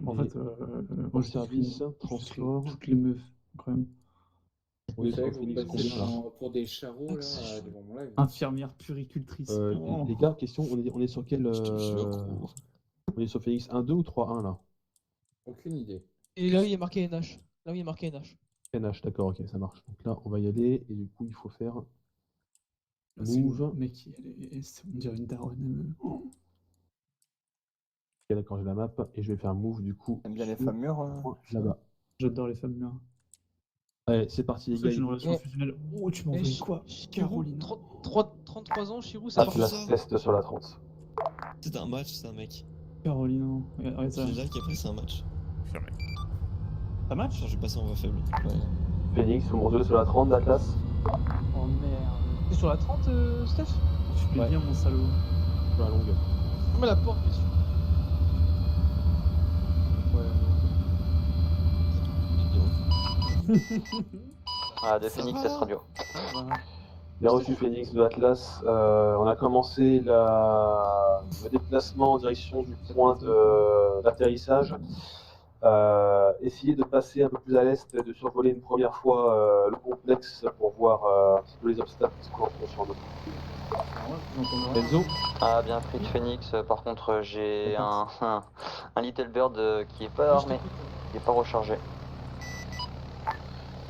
En Et fait, au je service, dirais transport. toutes les meufs, quand même. On est Vous savez sur que vous me Phoenix passez combien là? pour des charros là C'est chaud. devant mon live. Infirmière puricultrice. Oh. Les gars, question, on est sur quel. Je te jure, gros. On est sur Phoenix 1-2 ou 3-1 là? Aucune idée. Et là, il y a marqué NH. Là où il y a marqué NH. NH, d'accord, ok, ça marche. Donc là, on va y aller, et du coup, il faut faire Là, c'est move. mec, on dirait une daronne. Oh. Ok, d'accord, j'ai la map, et je vais faire move du coup. T'aimes bien les sur femmes mûres là-bas. J'adore les femmes mûres. Allez, c'est parti les Pour ça, gars. j'ai une il relation Eh. fusionnelle. Oh, tu m'as envoyé quoi? Caroline. 33 ans, Chirou, c'est Atlas parti. test sur la 30. C'est un match, c'est un mec. Caroline, regarde ça. C'est là qui a pris, c'est un match. Fermé. Ça match? Genre, j'ai passé en voie faible. Ouais. Phoenix, mon jeu sur la 30 d'Atlas. Oh merde. T'es sur la 30, Steph? Tu fais Ouais. bien, mon salaud. Sur la longue. Ferme la porte, bien sûr. Ah, de Phoenix, test radio. Bien reçu Phoenix de Atlas. On a commencé le déplacement en direction du point d'atterrissage. Essayer de passer un peu plus à l'est, de survoler une première fois le complexe pour voir un petit peu les obstacles qui se présentent sur nous. Enzo, Ah, bien pris de Phoenix. Par contre, j'ai un Little Bird qui est pas armé, qui est pas rechargé.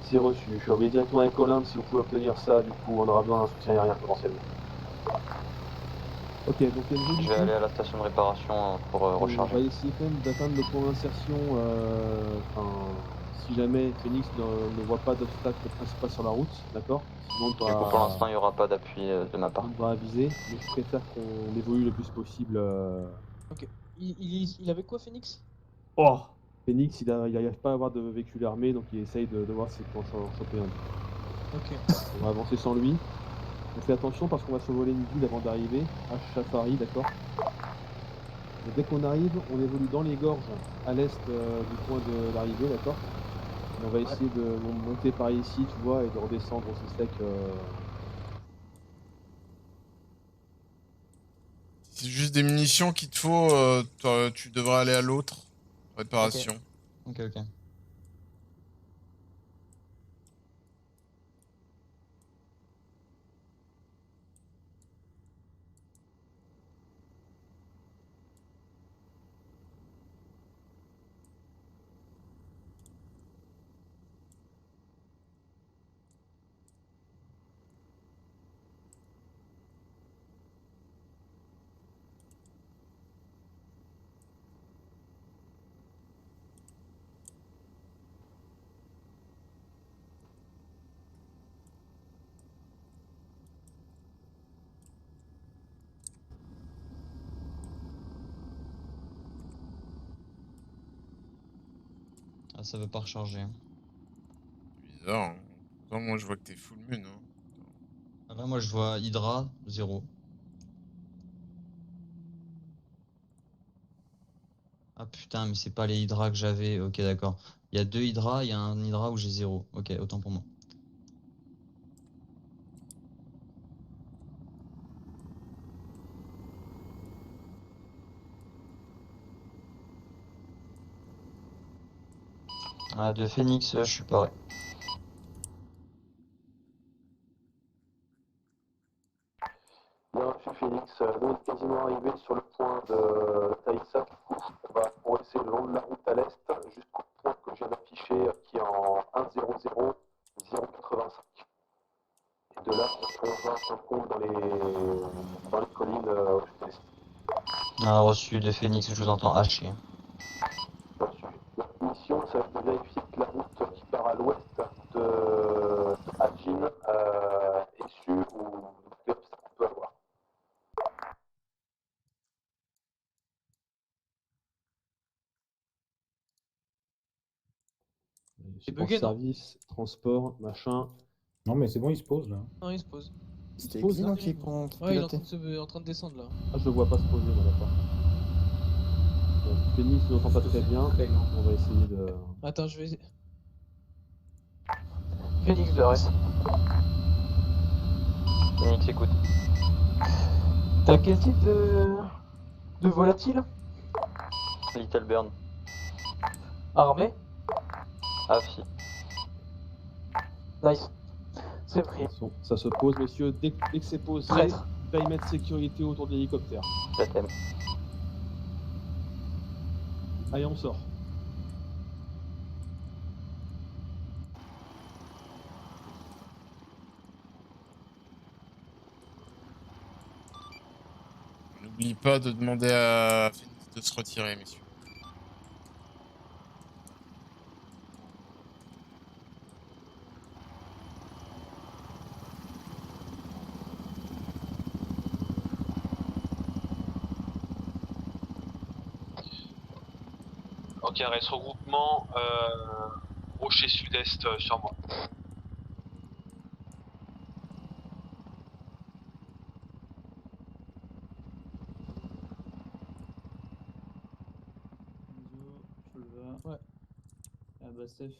c'est reçu. Je suis envoyé directement avec Olympe. Si vous pouvez obtenir ça, du coup, on aura besoin d'un soutien aérien potentiellement. Ok, donc Enzo, Je vais aller à la station de réparation pour on va recharger. essayer quand même d'atteindre le point d'insertion. Si jamais Phoenix ne voit pas d'obstacle principal sur la route, d'accord? Sinon, Du coup, pour l'instant, il n'y aura pas d'appui de ma part. on devra aviser, mais je préfère qu'on évolue le plus possible. Ok. Il avait quoi, Phoenix? Oh! Phoenix, il n'arrive pas à avoir de véhicule armé, donc il essaye de voir s'il peut en choper un. Ok. On va avancer sans lui. On fait attention parce qu'on va survoler une ville avant d'arriver, à Chafari, d'accord? Et dès qu'on arrive, on évolue dans les gorges, à l'est du point de l'arrivée, d'accord? Et on va essayer de monter par ici, tu vois, et de redescendre aussi sec. C'est juste des munitions qu'il te faut, tu devrais aller à l'autre. Réparation. Ok, ok. Ah, ça veut pas recharger. Hein. Bizarre. Hein. Pourtant, moi, je vois que t'es full moon. Hein. Ah bah, moi, je vois Hydra, 0. Ah putain, mais c'est pas les Hydra que j'avais. Ok, d'accord. Il y a 2 Hydra, il y a un Hydra où j'ai 0. Ok, autant pour moi. Ah, de Phoenix, je suis paré. Bien reçu Phoenix, nous on est quasiment arrivé sur le point de Taïsa, du coup on va progresser le long de la route à l'est jusqu'au point que je viens d'afficher qui est en 100-085. Et de là on plongera son compte dans les collines au sud-est. Ah, reçu de Phoenix, je vous entends hacher. Reçu. Notre mission ça va être de vérifier que la route qui part à l'ouest de Hadjin est sûre ou quel obstacle on peut avoir. Support bugué, non? service, transport, machin. Non, mais c'est bon, il se pose là. Non, il se pose. C'était pose, Eklino hein. qui Ouais, il est en pilotait. train de descendre là. Ah, je le vois pas se poser, moi, d'accord. Phoenix ne l'entend pas très bien. On va essayer de. Attends, je vais. Phoenix de reste. Phoenix, écoute. T'as quel type de volatile? Little Bird. Armé. Ah, si. Nice. C'est pris. Attention, ça se pose, messieurs. Dès que c'est posé, Traître. périmètre sécurité autour de l'hélicoptère. Je t'aime. Allez, on sort. N'oublie pas de demander à Phoenix de se retirer, messieurs. Ok, reste regroupement. Rocher sud-est sur moi. Enzo, tu le vas. Ouais. Ah bah, Steph.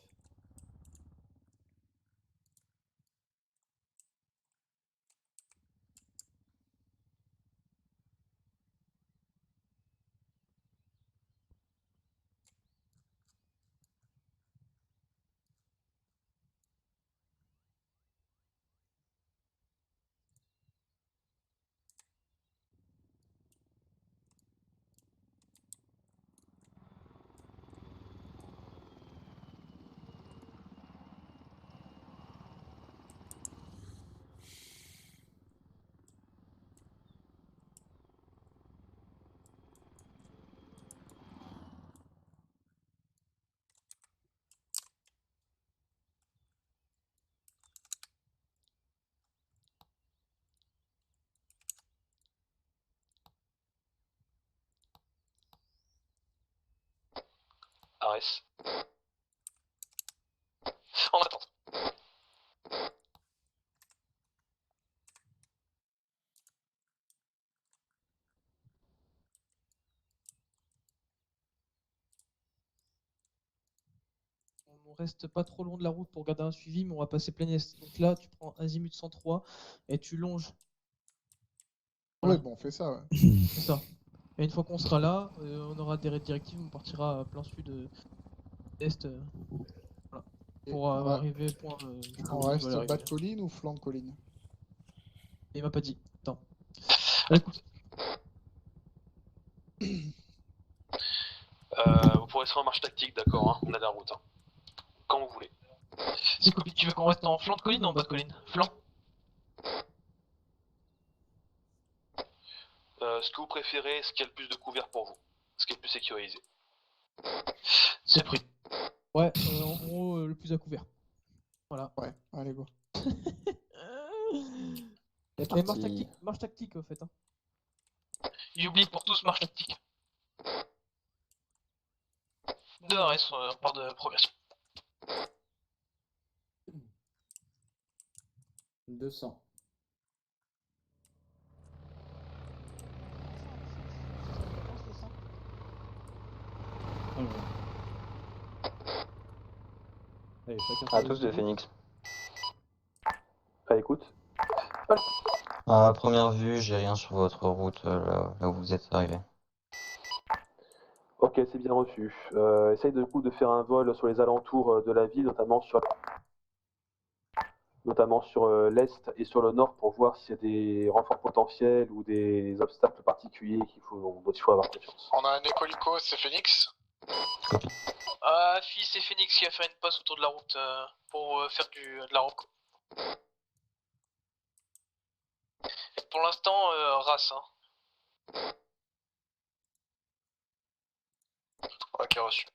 Arès. En attente. On reste pas trop loin de la route pour garder un suivi, mais on va passer plein est. Donc là, tu prends azimut 103 et tu longes. Voilà. Ouais, bon, on fait ça, ouais. C'est ça. Et une fois qu'on sera là, on aura des directives, on partira à plein sud est. Voilà. Et Pour on va- arriver point. On où on reste doit arriver. bas de colline ou flanc de colline? Il m'a pas dit. Attends. Écoute. Vous pourrez être en marche tactique, d'accord, hein, on a la route. Hein. Quand vous voulez. C'est cool. Tu veux qu'on reste en flanc de colline ou en bas de colline? Flanc. Ce que vous préférez, ce qui a le plus de couvert pour vous. Ce qui est le plus sécurisé. C'est pris. Ouais, en gros, le plus à couvert. Voilà. Ouais, allez, go. Et marche tactique au fait. Hein. Il oublie pour tous marche tactique. Dehors, on part de progression. 200. Alors, Allez, chacun À son tous de tour. Phoenix. À l'écoute. À première vue, j'ai rien sur votre route là où vous êtes arrivé. Ok, c'est bien reçu. Essaye de coup de faire un vol sur les alentours de la ville, notamment sur l'est et sur le nord pour voir s'il y a des renforts potentiels ou des obstacles particuliers dont il faut avoir confiance. On a un écolico, c'est Phoenix. Copie. Fils, c'est Phoenix qui a fait une passe autour de la route pour faire de la route. Pour l'instant, race. Hein. Ok, reçu.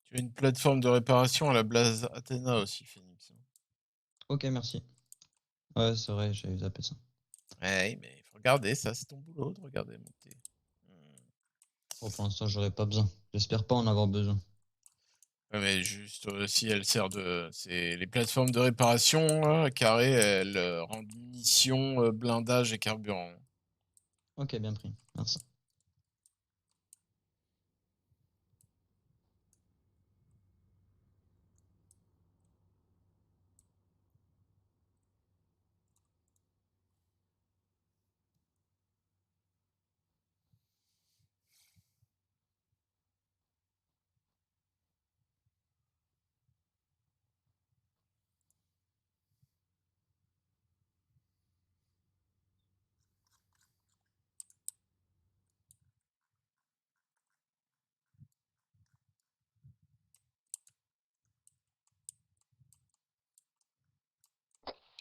Tu as une plateforme de réparation à la base Athéna aussi, Phoenix. Ok, merci. Ouais, c'est vrai, j'avais zappé ça. Ouais, mais il faut regarder, ça c'est ton boulot de regarder monter. Bon, pour l'instant, j'aurais pas besoin. J'espère pas en avoir besoin. Ouais, mais juste si elle sert de. C'est les plateformes de réparation, là, carré, elles rendent munitions, blindage et carburant. Ok, bien pris. Merci.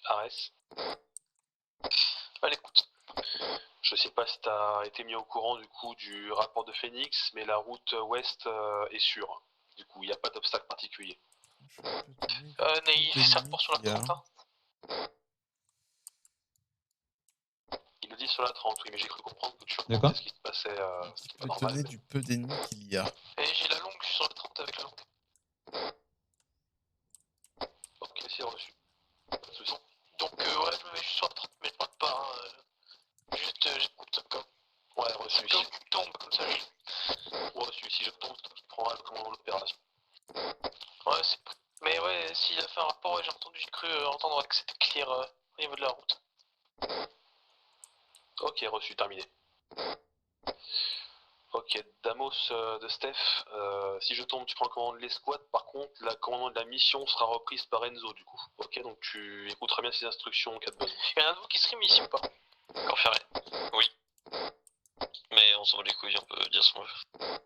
Arès. À l'écoute. Je sais pas si t'as été mis au courant du coup du rapport de Phoenix, mais la route ouest est sûre. Du coup, il n'y a pas d'obstacle particulier. Naïf, ça repart sur la 30, hein. Il le dit sur la 30, oui, mais j'ai cru comprendre que tu De quoi racontais ce qui se passait, ce qui Tu est peux pas étonner normal. du peu d'ennemis qu'il y a. Et j'ai la longue, je suis sur la 30 avec la longue. Ok, c'est reçu. Pas de soucis. Donc, ouais, je me mets juste sur la 30, mais je marque pas, hein. Juste, j'écoute comme. Ouais, reçu. Quand tu tombes, comme ça, je. Reçu. Si je tombe, tu prendras le commandement de l'opération. Ouais, c'est. Mais ouais, s'il a fait un rapport, ouais, j'ai cru entendre que c'était clear au niveau de la route. Ok, reçu, terminé. Ok, Damos de Steph, si je tombe, tu prends le commandement de l'escouade. Par contre, la commandement de la mission sera reprise par Enzo, du coup. Ok, donc tu écouteras bien ses instructions en cas de besoin. Il y en a un de vous qui serait mission ou pas? Confirmé. Oui. Mais on s'en bat les couilles, on peut dire ce qu'on veut.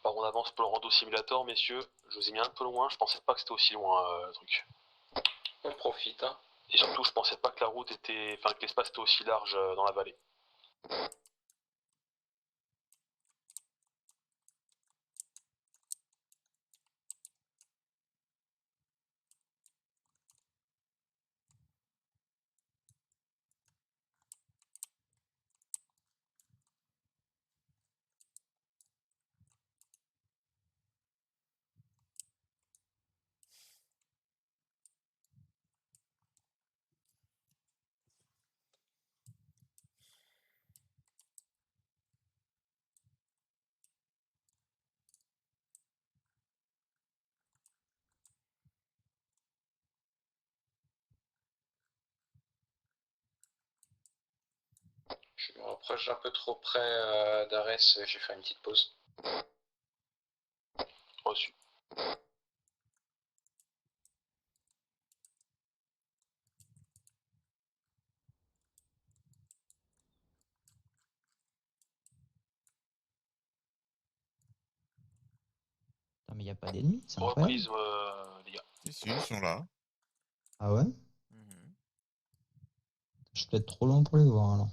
Par on avance pour le rando simulator, messieurs. Je vous ai mis un peu loin, je pensais pas que c'était aussi loin le truc. On profite, hein. Et surtout, je pensais pas que la route était. Enfin, que l'espace était aussi large dans la vallée. Je me rapproche un peu trop près d'Arès, j'ai fait une petite pause. Reçu. Putain, mais y a pas d'ennemis, c'est incroyable. Reprise, les gars. Si, ils sont là. Ah ouais? Mhm. Je suis peut-être trop loin pour les voir alors.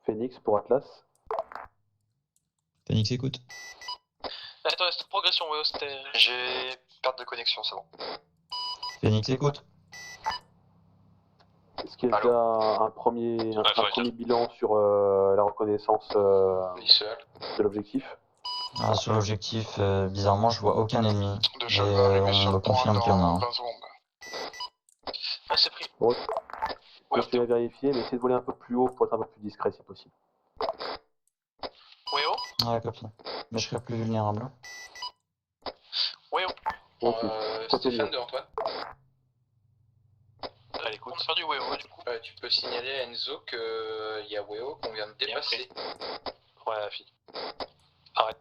Phoenix pour Atlas. Phoenix écoute. Attends, c'était progression, ouais, c'était. J'ai perte de connexion, c'est bon. Phoenix écoute. Est-ce qu'il y a Allô? déjà un premier bilan sur la reconnaissance Visuel. de l'objectif? Ah, sur l'objectif, bizarrement, je vois aucun ennemi. De Et je vais arriver sur on me le point confirme qu'il y en a dans un. 20 secondes. Ah, c'est pris. Bon, Ouais, continuez à vérifier, mais essayez de voler un peu plus haut pour être un peu plus discret si possible. ouais, oh. Ouais, copie. Mais je serai plus vulnérable. Ouais, oh. Bon, puis, continuez. Stéphane de Antoine. Allez, écoute. On a perdu, ouais, oh, du coup. Tu peux signaler à Enzo qu'il y a Weo qu'on vient de dépasser. Ouais, la fille. Arrête.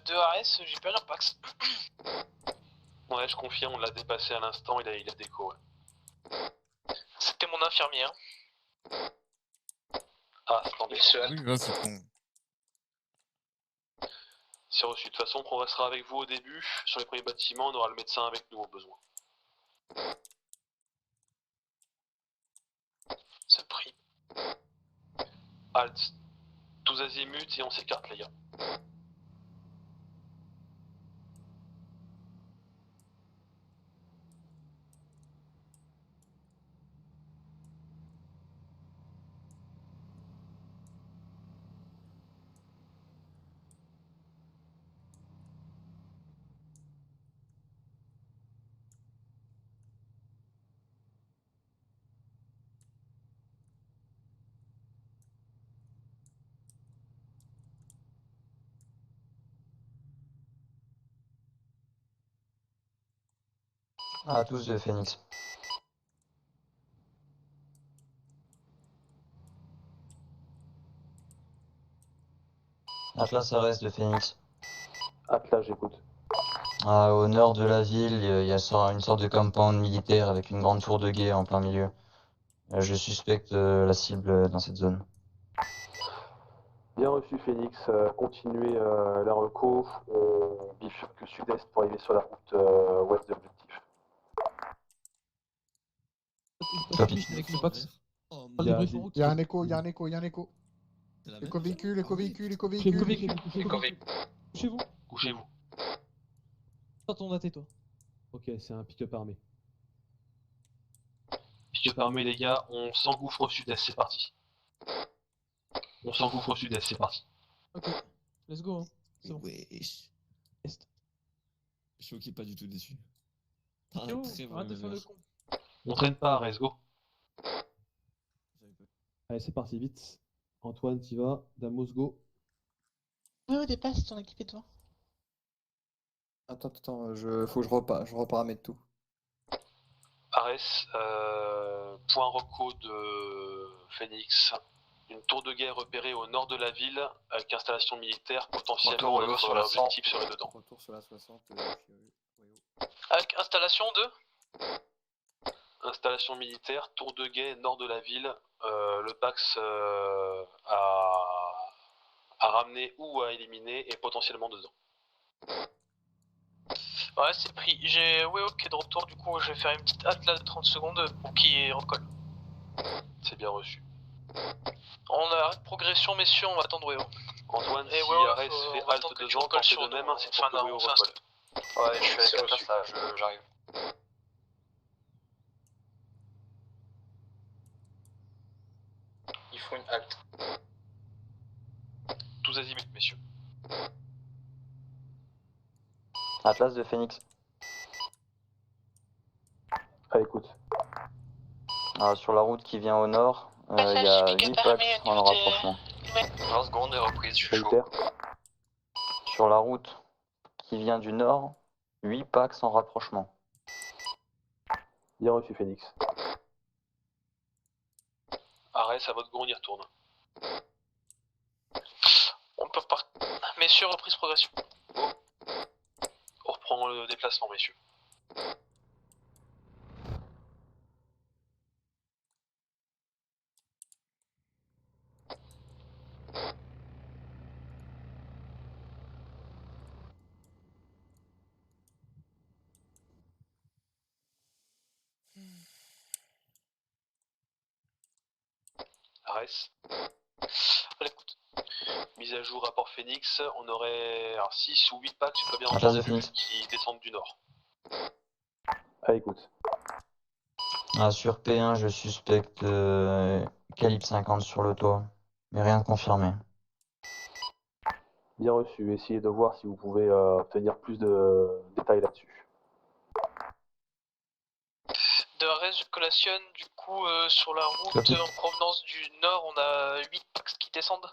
De Ares, j'ai perdu un Pax. Ouais, je confirme, on l'a dépassé à l'instant, il a déco, ouais. C'était mon infirmier, hein. Ah, c'est embêtant. Oui, là, c'est con. C'est reçu. De toute façon, on progressera avec vous au début. Sur les premiers bâtiments, on aura le médecin avec nous au besoin. C'est pris. Halt. Tous azimuts et on s'écarte, les gars. Ah, tous de Phoenix. Atlas Ares de Phoenix. Atlas, j'écoute. Ah, au nord de la ville, il y a une sorte de compound militaire avec une grande tour de guet en plein milieu. Je suspecte la cible dans cette zone. Bien reçu, Phoenix. Continuez la reco. On bifurque sud-est pour arriver sur la route ouest de l'objectif. Copy. Je avec le Pax. Oh, Pas de débrief en route. Il y a un écho, il y a un écho, il y a un écho. c'est la même Éco-véhicule, chose. éco-véhicule, Couchez-vous, éco-véhicule. couchez-vous. Couchez-vous. Sors ton AT, toi. Ok, c'est un pick-up armé. Pick-up armé, les gars, on s'engouffre au sud-est, c'est parti. On s'engouffre au sud-est, c'est parti. Ok, let's go, hein. C'est bon. Wesh. Est. Choqué, pas du tout déçu. Ah, Yo, très bon arrête de faire le MMR. con. On traîne pas, let's go. J'avais pas- Allez, c'est parti, vite. Antoine, t'y vas. Damos, go. Ouais, dépasse ton équipe et toi. Attends, faut que je reparamètre tout. Ares, point reco de Phoenix. Une tour de guerre repérée au nord de la ville avec installation militaire, potentiellement Retour sur la notre objectif serait dedans. Retour sur la 60. Avec installation de installation militaire, tour de guet nord de la ville, le Pax à ramener ou à éliminer et potentiellement dedans. Ouais, c'est pris. J'ai Weo qui est de retour, du coup je vais faire une petite hâte là de 30 secondes pour qu'il recolle. C'est bien reçu. On a progression, messieurs, on va attendre Weo. Antoine, Et si Weo, Ares faut- fait on va halte attendre que tu dedans, recolles tentez sur de même, nous, c'est enfin, pour que non, Weo enfin, recolle. Ouais, je suis C'est avec reçu. Atlas là, j'arrive. Il faut une halte. Tous azimuts, messieurs. Atlas de Phoenix. À l'écoute. Sur la route qui vient au nord, il y Passage a du pick-up 8 armé packs au en niveau de- rapprochement. 20 secondes et reprise, je suis chaud. Militaire. Sur la route qui vient du nord, 8 packs en rapprochement. Bien reçu, Phoenix. Ares, à votre go, on y retourne. On peut pas. Messieurs, reprise progression. On reprend le déplacement, messieurs. Ares. À l'écoute. Mise à jour rapport Phoenix, on aurait 6 ou 8 packs, j'ai pas bien En face de entendu, Phoenix. qui descendent du nord. À l'écoute. Sur P1, je suspecte calibre 50 sur le toit, mais rien de confirmé. Bien reçu. Essayez de voir si vous pouvez obtenir plus de détails là-dessus. De Ares, je collationne, du coup, sur la route Copie. en provenance du nord, on a 8 packs qui descendent.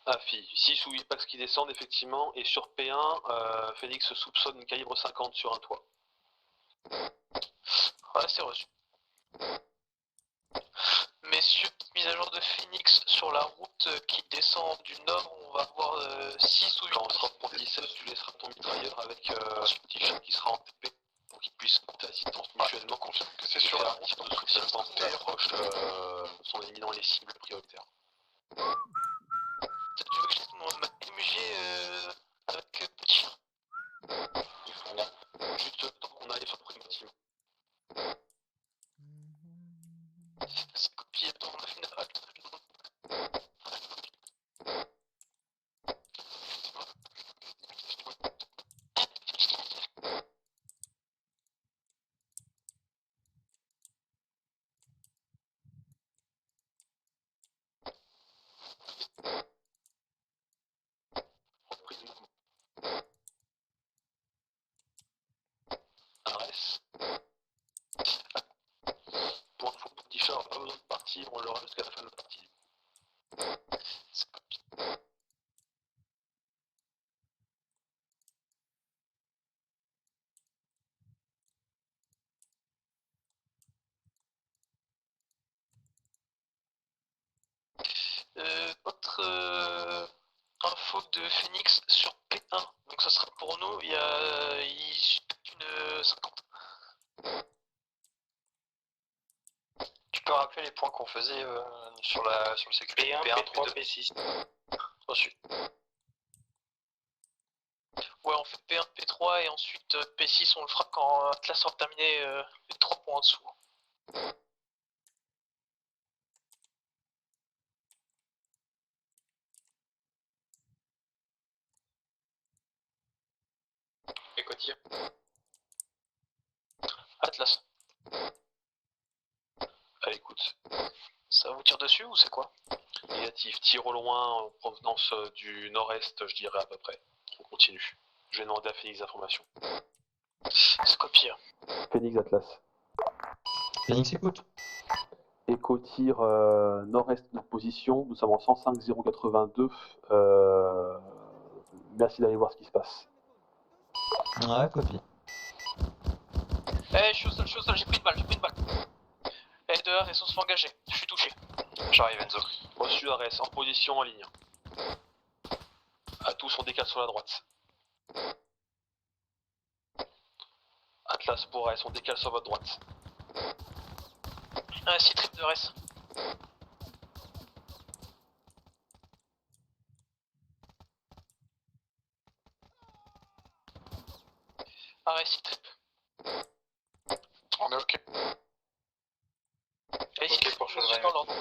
Ah, 6 ou 8 packs qui descendent, effectivement, et sur P1, Phoenix soupçonne une calibre 50 sur un toit. Ouais, c'est reçu. Messieurs, mise à jour de Phoenix sur la route qui descend du nord, on va avoir 6 ou 8 Quand on sera pour 17, tu laisseras ton mitrailleur avec ce petit chat qui sera en TP pour qu'il puisse monter assistance mutuellement. Confirme que c'est sur la route de soutien santé approche sont éminents les cibles prioritaires. Tu veux que je laisse ma MG avec petit chat? Il faut juste le temps qu'on aille sur le premier bâtiment. C'est copié, attends, on a fait une halte. Reprise de mouvement. Ares. Pour info, petit chat, on n'a pas besoin de partir, on l'aura jusqu'à la fin de la partie. C'est copié. Autre info de Phoenix sur P1, donc ça sera pour nous, il suspecte une 50. Tu peux rappeler les points qu'on faisait sur le sécurité P1, P3, P6. Reçu. Ouais, on fait P1, P3 et ensuite P6, on le fera quand Atlas aura terminé les 3 points en dessous. Et Cotier. Atlas, À l'écoute. ça vous tire dessus ou c'est quoi? Négatif, tir au loin en provenance du nord-est, je dirais à peu près. On continue. Je vais demander à Phoenix d'information. C'est copié. Phoenix Atlas. Phoenix écoute. Echo tir nord-est de notre position. Nous sommes en 105-082. Merci d'aller voir ce qui se passe. Ouais, copie. Eh, je suis au sol, j'ai pris une balle. Eh, dehors, ils sont engagés. Je suis touché. J'arrive Enzo. Reçu Ares, en position en ligne. À tous, on décale sur la droite. Atlas pour Ares, on décale sur votre droite. Ah, 6 tripes de RS. RS, 6 tripes. On est ok. Et 6 Ok, tripes, pour je chaud, suis dans l'ordre.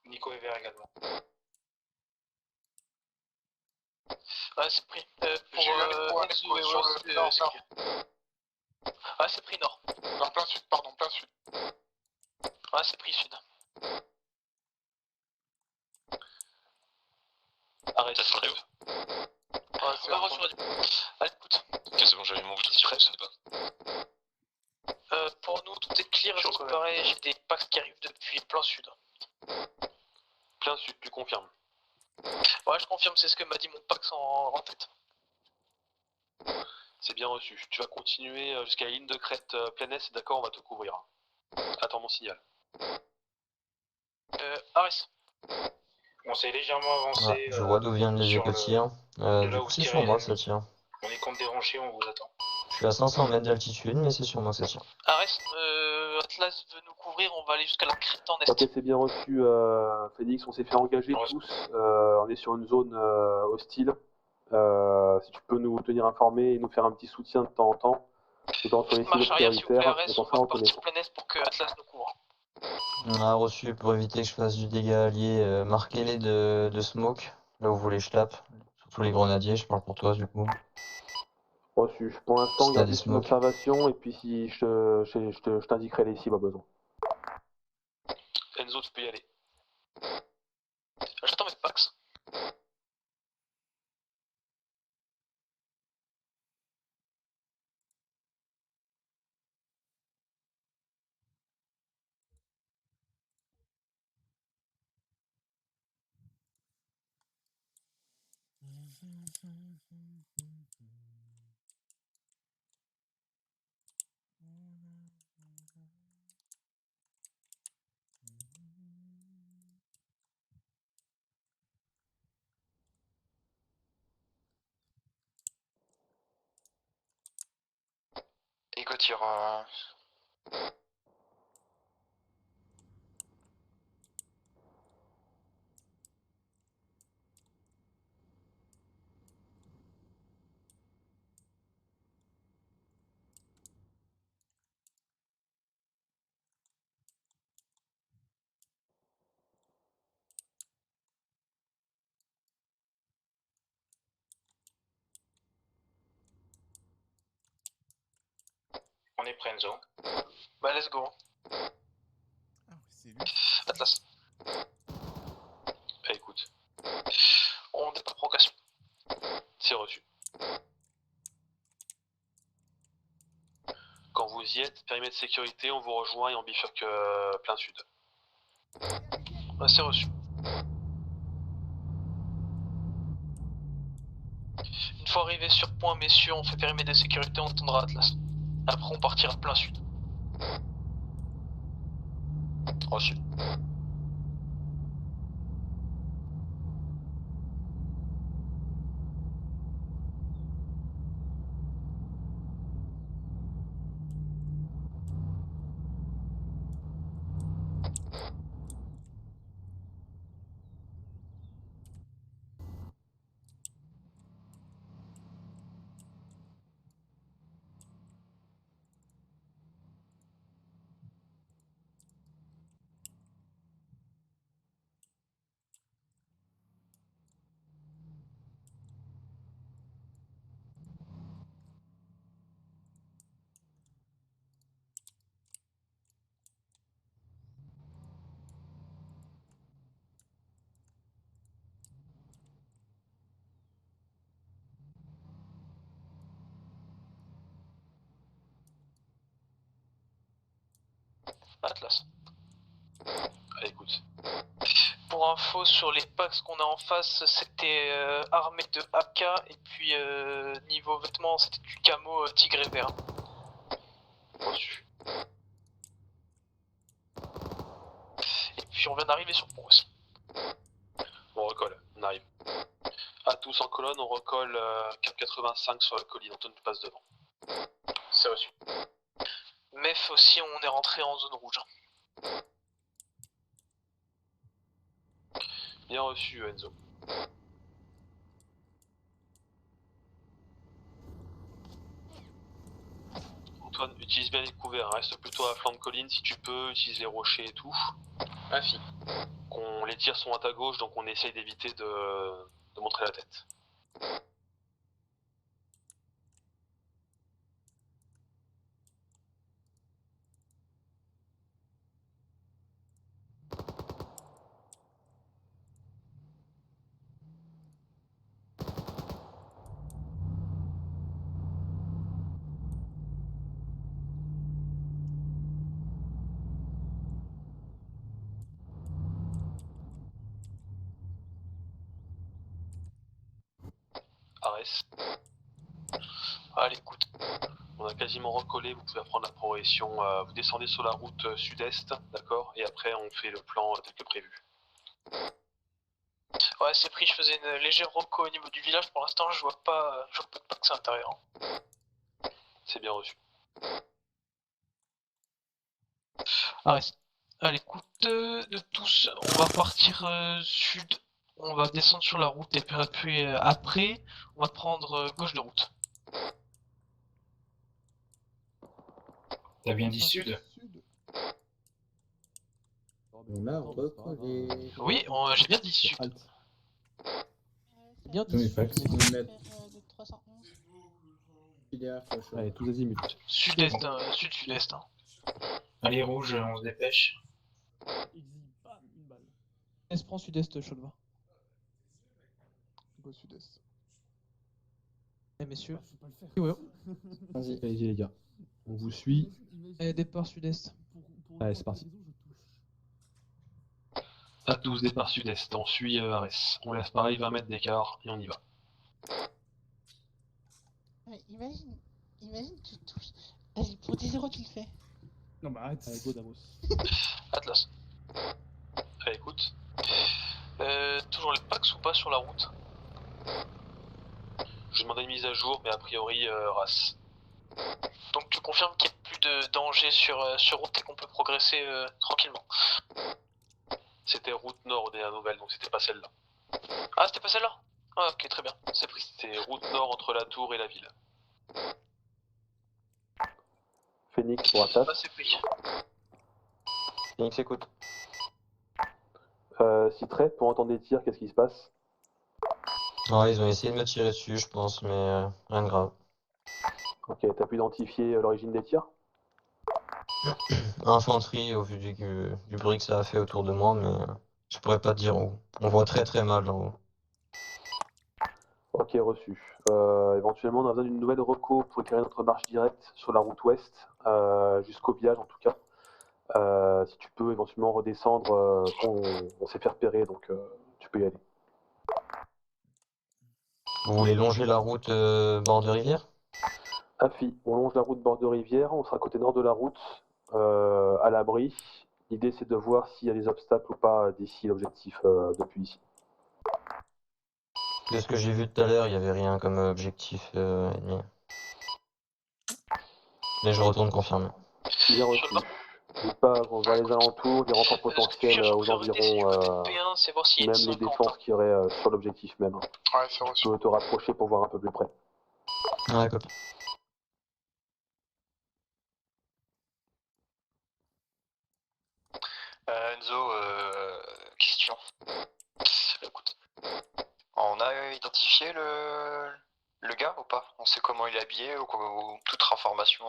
Nico est vert également. Ah, c'est pris. Pour J'ai eu un écho Enzo et sur Rose, le nord. c'est clair. Ah, c'est pris nord. Non, plein sud, pardon, plein sud. Ah, c'est pris sud. Ares, Ça sera trip. Ouais, c'est bon, sur à l'écoute. Ok, c'est bon, j'avais mon petit prêt, ça pas. Pour nous, tout est clear. Je pareil, j'ai des packs qui arrivent depuis plein sud. Plein sud, tu confirmes. Ouais, je confirme, c'est ce que m'a dit mon pack en tête. C'est bien reçu. Tu vas continuer jusqu'à la ligne de crête plein est, d'accord, on va te couvrir. Attends mon signal. Ares. On s'est légèrement avancé. Ouais, je vois d'où viennent les sur échos de tir. là Du où coup, c'est tirait sur moi l'ennemi. que ça tire. On est contre des rochers, on vous attend. Je suis à 500 mètres d'altitude, mais c'est sur moi que ça tire. Ares, Atlas veut nous couvrir, on va aller jusqu'à la crête en est. Ok, c'est bien reçu, Phoenix. On s'est fait engager tous. On est sur une zone hostile. si tu peux nous tenir informés et nous faire un petit soutien de temps en temps, autant sur les cibles Marche arrière s'il vous plaît, prioritaires, Arès, on on t'en sera va partir reconnaissant. plein est pour que Atlas nous couvre. On a reçu pour éviter que je fasse du dégât allié, marquez-les de smoke, là où vous voulez que je tape. Surtout les grenadiers, je parle pour toi du coup. Reçu. Pour l'instant, Si t'as garde des juste une smokes. observation et puis si je t'indiquerai les cibles à besoin. Enzo, tu peux y aller. J'attends mes Pax. Écoute, tire. On est prêt, Enzo. Bah, let's go. Ah, c'est lui. Atlas. Ah, écoute, On n'est pas provocation. c'est reçu. Quand vous y êtes, périmètre sécurité, on vous rejoint et on bifurque plein sud. C'est reçu. Une fois arrivé sur point, messieurs, on fait périmètre de sécurité, on attendra Atlas. Après, on partira plein sud. Reçu. Atlas. Ah, écoute. Pour info, sur les packs qu'on a en face, c'était armé de AK et puis niveau vêtements, c'était du camo tigre et vert. Reçu. Et puis on vient d'arriver sur pont aussi. On recolle, on arrive. À tous en colonne, on recolle cap 85 sur la colline, Antoine tu passes devant. C'est reçu. Mef aussi, on est rentré en zone rouge. Bien reçu, Enzo. Antoine, utilise bien les couverts, reste plutôt à flanc de colline si tu peux, utilise les rochers et tout. Infi. Les tirs sont à ta gauche, donc on essaye d'éviter de montrer la tête. Arès. À l'écoute. On a quasiment recollé, vous pouvez prendre la progression. Vous descendez sur la route sud-est, d'accord? Et après on fait le plan tel que prévu. Ouais, c'est pris, je faisais une légère reco au niveau du village, pour l'instant je vois pas de packs à l'intérieur. C'est bien reçu. Arès. À l'écoute de tous, on va partir sud. On va descendre sur la route et puis après, on va prendre gauche de route. T'as bien dit sud? On a recollé. Oui, j'ai bien dit sud. Bien Oui, dit. fax. Allez, tous azimuts. Sud-est, sud-sud-est. Hein. Allez, rouge, on se dépêche. Est prend sud-est, Cholva. Go sud-est. Eh messieurs. Ouais. Vas-y. Allez-y les gars. On vous suit. Allez, départ sud-est. Allez, c'est parti. À 12 départ sud-est, on suit Arès. On laisse pareil 20 mètres d'écart et on y va. Ouais, imagine, tu touches. Vas-y, pour 10 € tu le fais. Non, bah arrête. Allez, go Davos. Atlas. Allez, écoute. Toujours les packs ou pas sur la route? Je demandais une mise à jour, mais a priori, race. Donc tu confirmes qu'il n'y a plus de danger sur route et qu'on peut progresser tranquillement. C'était route nord aux dernières nouvelles, donc c'était pas celle-là. Ah, c'était pas celle-là? Ah, ok, très bien, c'est pris. C'est route nord entre la tour et la ville. Phoenix pour Atlas. Ah, c'est pris. Phoenix écoute. Citret, pour entendre des tirs, qu'est-ce qui se passe? Ouais, ils ont essayé de me tirer dessus, je pense, mais rien de grave. Ok, t'as pu identifier l'origine des tirs? Infanterie, au vu du bruit que ça a fait autour de moi, mais je pourrais pas te dire où. On voit très très mal en haut. Ok, reçu. Éventuellement, on a besoin d'une nouvelle reco pour éclairer notre marche directe sur la route ouest, jusqu'au village en tout cas. Si tu peux éventuellement redescendre, on s'est fait repérer, donc tu peux y aller. Vous voulez longer la route bord de rivière? Afi, on longe la route bord de rivière, on sera côté nord de la route, à l'abri. L'idée c'est de voir s'il y a des obstacles ou pas d'ici l'objectif depuis ici. De ce que j'ai vu tout à l'heure, il n'y avait rien comme objectif ennemi. Mais je retourne confirmer. Bien reçu. N'hésite pas vers les alentours, les renforts potentiels aux environs, P1, c'est voir s'il y a même une les 50. défenses qui iraient sur l'objectif même. Ouais, c'est reçu. Tu peux te rapprocher pour voir un peu plus près. Ouais, copie. Enzo, question. Écoute, on a identifié le gars ou pas? On sait comment il est habillé ou toute information.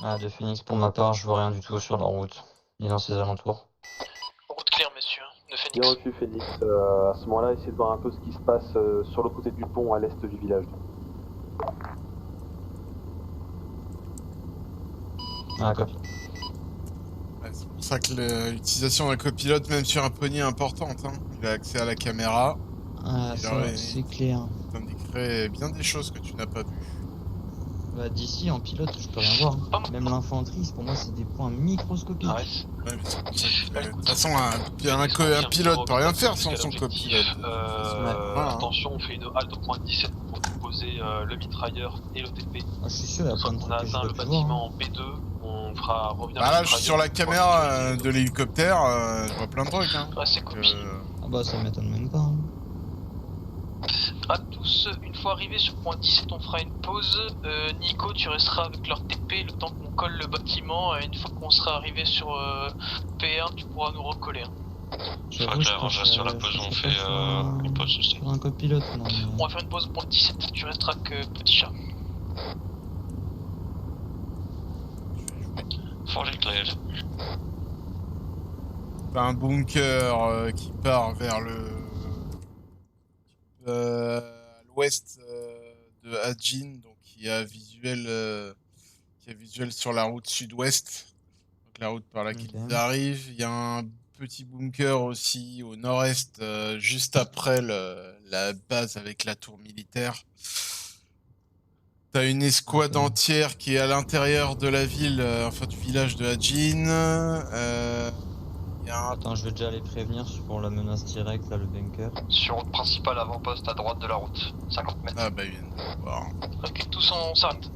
Ah, de Phoenix, pour ma part, je vois rien du tout sur la route, ni dans ses alentours. Route claire, messieurs, de Phoenix. Bien reçu Phoenix. À ce moment-là, essayez de voir un peu ce qui se passe sur l'autre côté du pont à l'est du village. Ah, copie. Ouais, c'est pour ça que l'utilisation d'un copilote, même sur un poney, est importante. Hein. Il a accès à la caméra. Ah, ça, c'est clair. Il t'indiquerait bien des choses que tu n'as pas vues. Bah, d'ici, en pilote, je peux rien voir. Hein. Même l'infanterie, pour moi, c'est des points microscopiques. Ouais, mais c'est pour ça que, de toute façon, un pilote peut rien faire sans son copilote. Voilà. Attention, on fait une halte au point 17 pour poser le mitrailleur et le TP. Ah, je suis sûr, il y a plein de On trucs a que j'ai atteint pas le pu voir. bâtiment B2, on fera revenir Bah le là, je suis sur la mitrailleur. caméra de l'hélicoptère, je vois plein de trucs. Hein. Ouais, c'est copie. Ah bah, ça m'étonne même pas. Hein. À tous, une fois arrivé sur point 17, on fera une pause. Nico, tu resteras avec leur TP le temps qu'on colle le bâtiment. Et une fois qu'on sera arrivé sur P1, tu pourras nous recoller. Hein. J'avoue, je préfère sur la pause, on fait une pause aussi. sur un copilote, non. On va faire une pause au point 17, tu resteras que petit chat. Fort l'éclairage. T'as un bunker qui part vers à l'ouest de Hadjin, donc qui a visuel sur la route sud-ouest, donc la route par laquelle ils arrivent. Il y a un petit bunker aussi au nord-est, juste après la base avec la tour militaire. T'as une escouade entière qui est à l'intérieur de la ville, enfin du village de Hadjin. Attends, je vais déjà les prévenir pour la menace directe, là, le bunker. Sur route principale, avant-poste à droite de la route, 50 mètres. Ah bah ils viennent de voir. Ok, tous on s'arrête.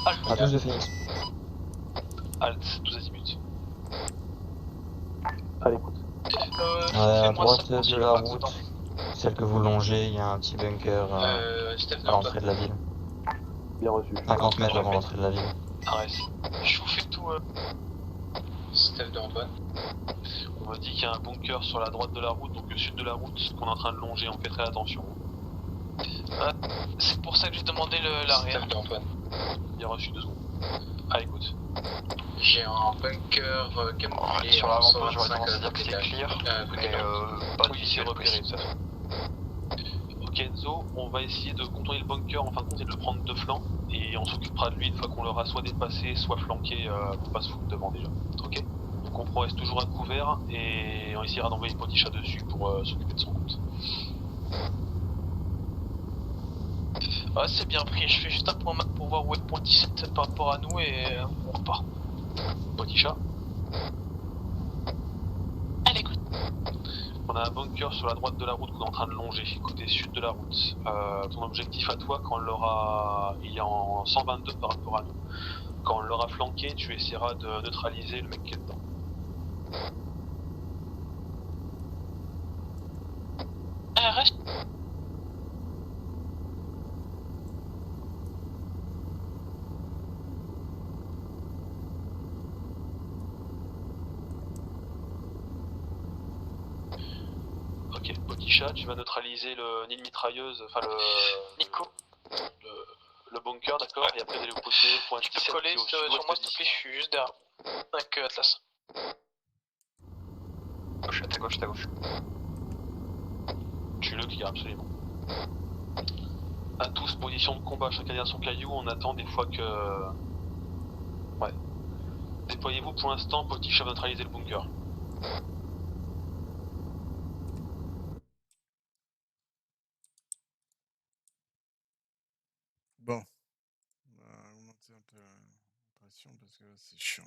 À tous de Phoenix. Halt, 12 azimuts. À l'écoute. À droite de la route, celle que vous longez, il y a un petit bunker à l'entrée de la ville. Bien reçu. 50 mètres avant l'entrée de la ville. Arrête. Je vous fais tout. Steph de Antoine. On m'a dit qu'il y a un bunker sur la droite de la route, donc au sud de la route, qu'on est en train de longer, on fait très attention. C'est pour ça que j'ai demandé l'arrêt. Steph de Antoine. Il a reçu 2 secondes. Ah écoute. J'ai un bunker camouflé sur en l'avant-poste, j'aurais 125 tendance à dire que c'est clear, mais pas de Oui, c'est visuel repéré, précis. ça. Ok Enzo, on va essayer de contourner le bunker en fin de compte et de le prendre de flanc, et on s'occupera de lui une fois qu'on l'aura soit dépassé, soit flanqué, pour pas se foutre devant déjà. Ok? Donc on reste toujours à couvert, et on essaiera d'envoyer Poticha dessus pour s'occuper de son compte. Ah, c'est bien pris, je fais juste un point map pour voir où est le point 17 par rapport à nous et on repart. Poticha. Allez, écoute. On a un bunker sur la droite de la route qu'on est en train de longer, côté sud de la route. Ton objectif à toi, quand on l'aura... Il est en 122 par rapport à nous. Quand on l'aura flanqué, tu essaieras de neutraliser le mec qui est dedans. Reste. Ok, Poticha, tu vas neutraliser le nid de mitrailleuse, enfin le... Nico. Le bunker, d'accord, et après d'aller au côté, point 17 Tu peux coller qui est au sur sud-ouest moi s'il te d'ici. plaît, je suis juste derrière. Avec Atlas. Gauche, à ta gauche, à ta gauche. Tue-le, qui absolument. À tous, position de combat, chacun derrière son caillou, on attend des fois que... Ouais. Déployez-vous pour l'instant, Poticha va neutraliser le bunker. Bon. On va augmenter un peu la pression parce que là c'est chiant.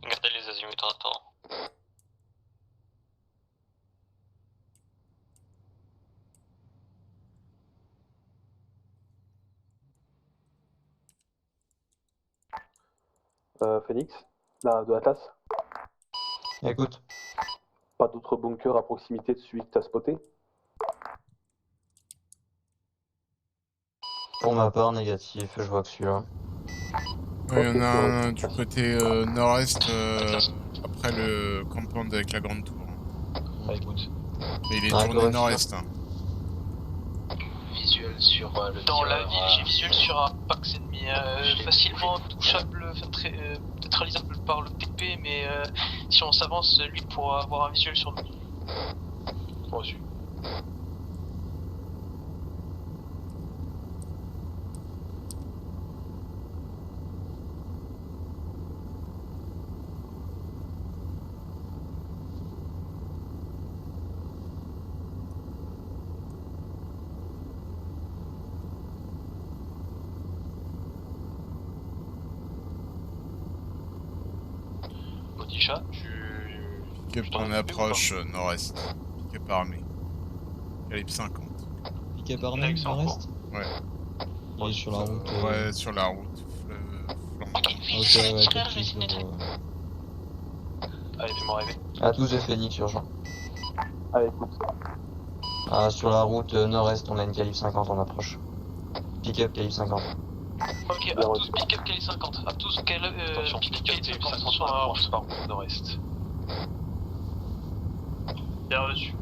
Gardez les azimuts en attendant. Phoenix, là, de Atlas. Écoute. Pas d'autres bunkers à proximité de celui que t'as spoté? Pour ma part, négatif, je vois que celui-là. Ouais, il y en a un du côté nord-est, après le compound avec la grande tour. Bah écoute. Mais il est tourné nord-est. Hein. Visuel sur le Dans la tireur, ville, j'ai visuel sur un pax ennemi facilement touchable, neutralisable par le TP, mais si on s'avance, lui pourra avoir un visuel sur nous. Reçu. Poticha, Pick-up en approche nord-est. Pick-up armé. Calibre 50. Pick-up armé, nord-est? Ouais. Il est sur la route. Ouais, sur la route. Ok, ouais, compris, je le vois. Allez, fais-moi rêver. À tous de Phoenix, urgent. Allez, écoute. Ah, sur la route nord-est, on a une calibre 50 en approche. Pick-up calibre 50. Ok, à tous pick-up Cali 50. À tous Attention, pick-up pick-up Cali TU 50 50 sur la route. par route nord-est. Bien reçu.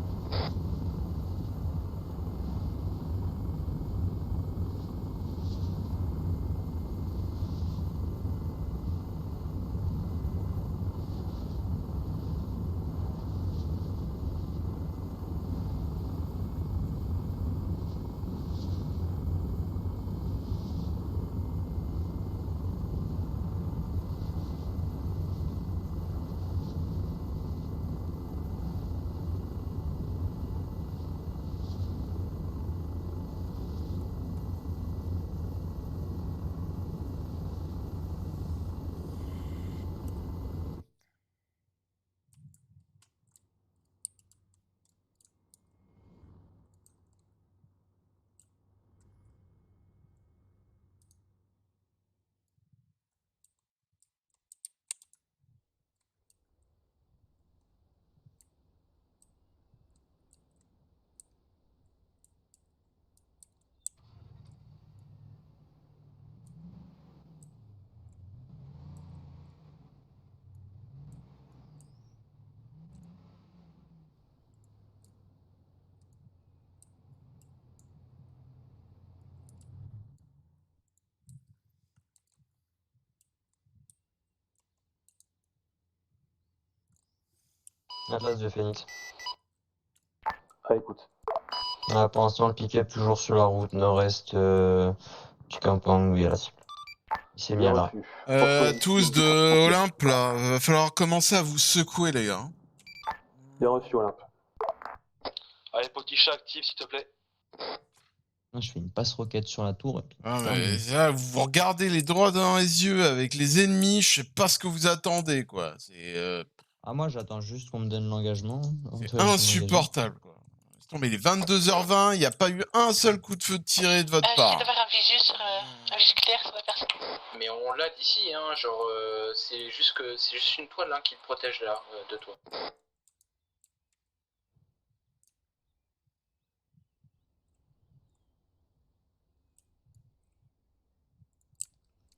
Atlas de Phoenix. À l'écoute. Pour l'instant, le pick-up toujours sur la route nord-est du camping où il y a la cible. Il s'est mis à l'arrêt. Tous de Olympe, là, va falloir commencer à vous secouer, les gars. Bien reçu, Olympe. Allez, petit chat actif, s'il te plaît. Je fais une passe roquette sur la tour. Et puis... Ah, mais là, vous regardez les droits dans les yeux avec les ennemis, je sais pas ce que vous attendez, quoi. C'est. Ah, moi, j'attends juste qu'on me donne l'engagement. C'est insupportable, quoi. Mais il est 22h20, il n'y a pas eu un seul coup de feu tiré de votre part. J'essaie d'avoir un visu sur un visu clair sur la personne. Mais on l'a d'ici, hein, genre c'est juste une toile hein, qui te protège là de toi.